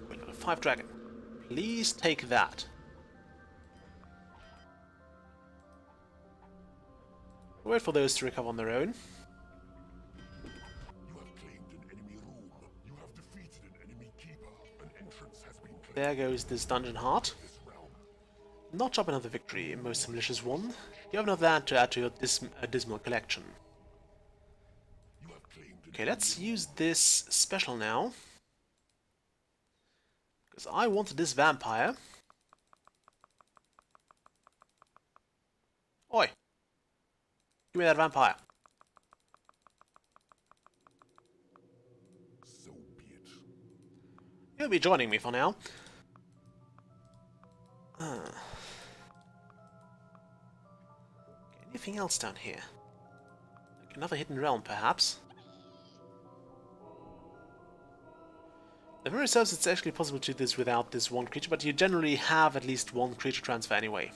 Wait, level 5 dragon. Please take that. Wait for those to recover on their own. You have claimed an enemy room. You have defeated an enemy keeper. An entrance has been claimed There goes this dungeon heart. to this realm. Notch up another victory, most malicious one. You have enough of that to add to your dismal collection. You have claimed an Okay, let's use this special now. Because I wanted this vampire. Oi! Give me that vampire. so be it. He'll be joining me for now. Okay, anything else down here? Like another hidden realm, perhaps? The memory serves it's actually possible to do this without this one creature, but you generally have at least one creature transfer anyway.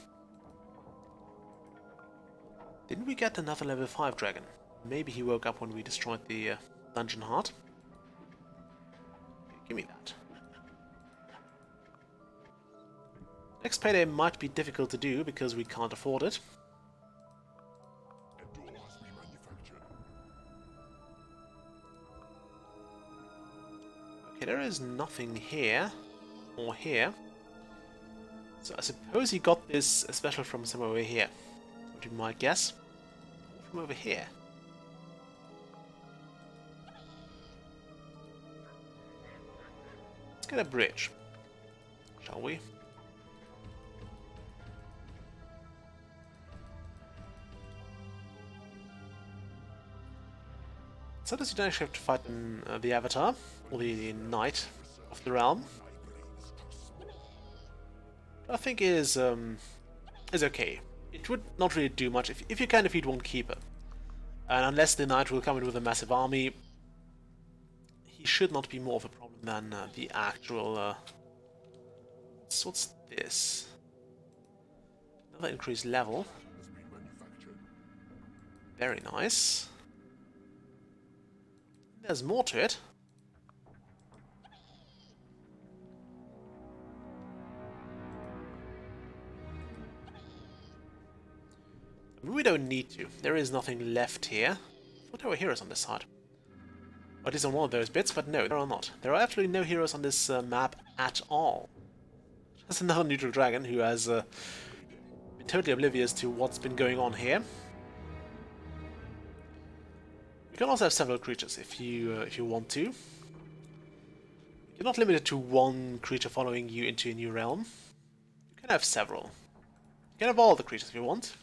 Didn't we get another level 5 dragon? Maybe he woke up when we destroyed the dungeon heart. Okay, give me that. Next payday might be difficult to do because we can't afford it. A door has been manufactured. Okay, there is nothing here or here. So I suppose he got this special from somewhere over here. Would be my guess. Or from over here. Let's get a bridge, shall we? Sometimes you don't actually have to fight the Avatar, or the Knight of the Realm. I think is okay. It would not really do much if you can defeat one Keeper. And unless the Knight will come in with a massive army, he should not be more of a problem than the actual... what's this? Another increased level. Very nice. There's more to it. We don't need to. There is nothing left here. I thought there were heroes on this side. Or at least on one of those bits, but no, there are not. There are absolutely no heroes on this map at all. Just another neutral dragon who has been totally oblivious to what's been going on here. You can also have several creatures if you want to. You're not limited to one creature following you into a new realm. You can have several. You can have all the creatures if you want.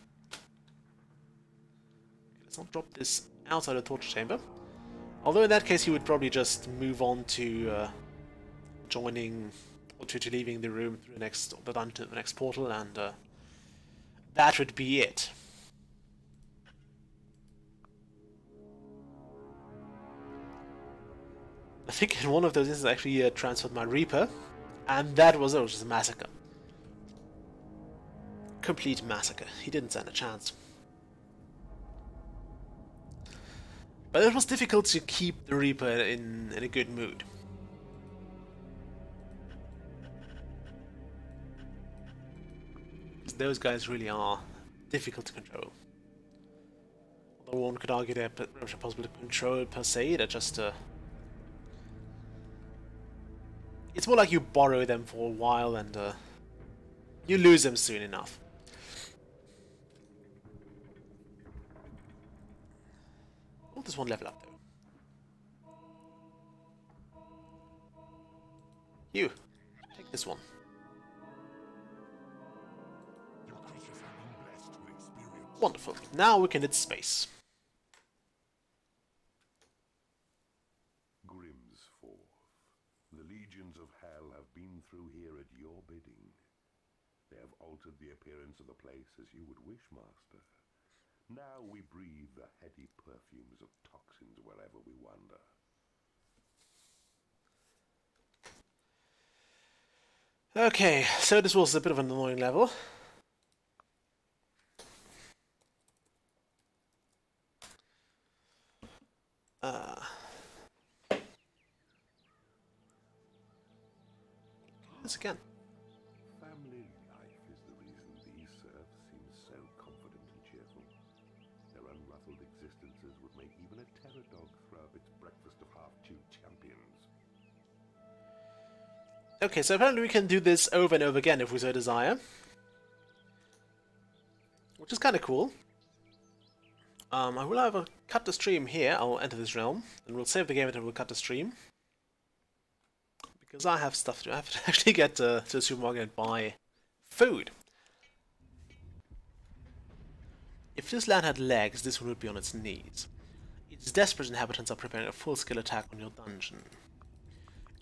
Let's not drop this outside the torture chamber. Although in that case you would probably just move on to joining or to leaving the room through the next portal, and that would be it. I think in one of those instances I actually transferred my Reaper, and that was just a massacre. Complete massacre. He didn't stand a chance. But it was difficult to keep the Reaper in a good mood. Because those guys really are difficult to control. Although one could argue they're possible to control per se, they're just it's more like you borrow them for a while and you lose them soon enough. Oh, there's one level up though. You, take this one. Your creatures have been blessed with experience. Wonderful. Now we can hit space. The legions of hell have been through here at your bidding. They have altered the appearance of the place as you would wish, Master. Now we breathe the heady perfumes of toxins wherever we wander. Okay, so this was a bit of an annoying level. This again. Family life is the reason these serfs seem so confident and cheerful. Their unruffled existences would make even a terror dog throw up its breakfast of half-chewed champions. Okay, so apparently we can do this over and over again if we so desire. Which is kind of cool. I will either cut the stream here, I'll enter this realm, and we'll save the game and we'll cut the stream. Because I have stuff to do. I have to actually get to the supermarket and buy food. If this land had legs, this one would be on its knees. Its desperate inhabitants are preparing a full-scale attack on your dungeon.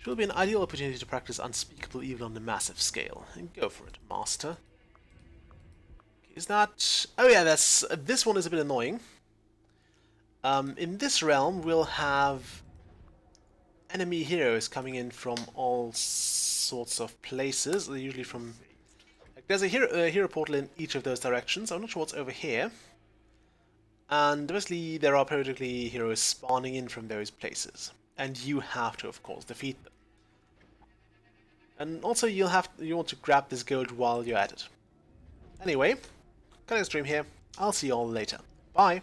It will be an ideal opportunity to practice unspeakable evil on a massive scale. And go for it, master. Is that... Oh yeah, that's... this one is a bit annoying. In this realm, we'll have enemy heroes coming in from all sorts of places. They're usually from... Like, there's a hero portal in each of those directions. I'm not sure what's over here. And basically, there are periodically heroes spawning in from those places. And you have to, of course, defeat them. And also, you want to grab this gold while you're at it. Anyway, cutting stream here. I'll see you all later. Bye!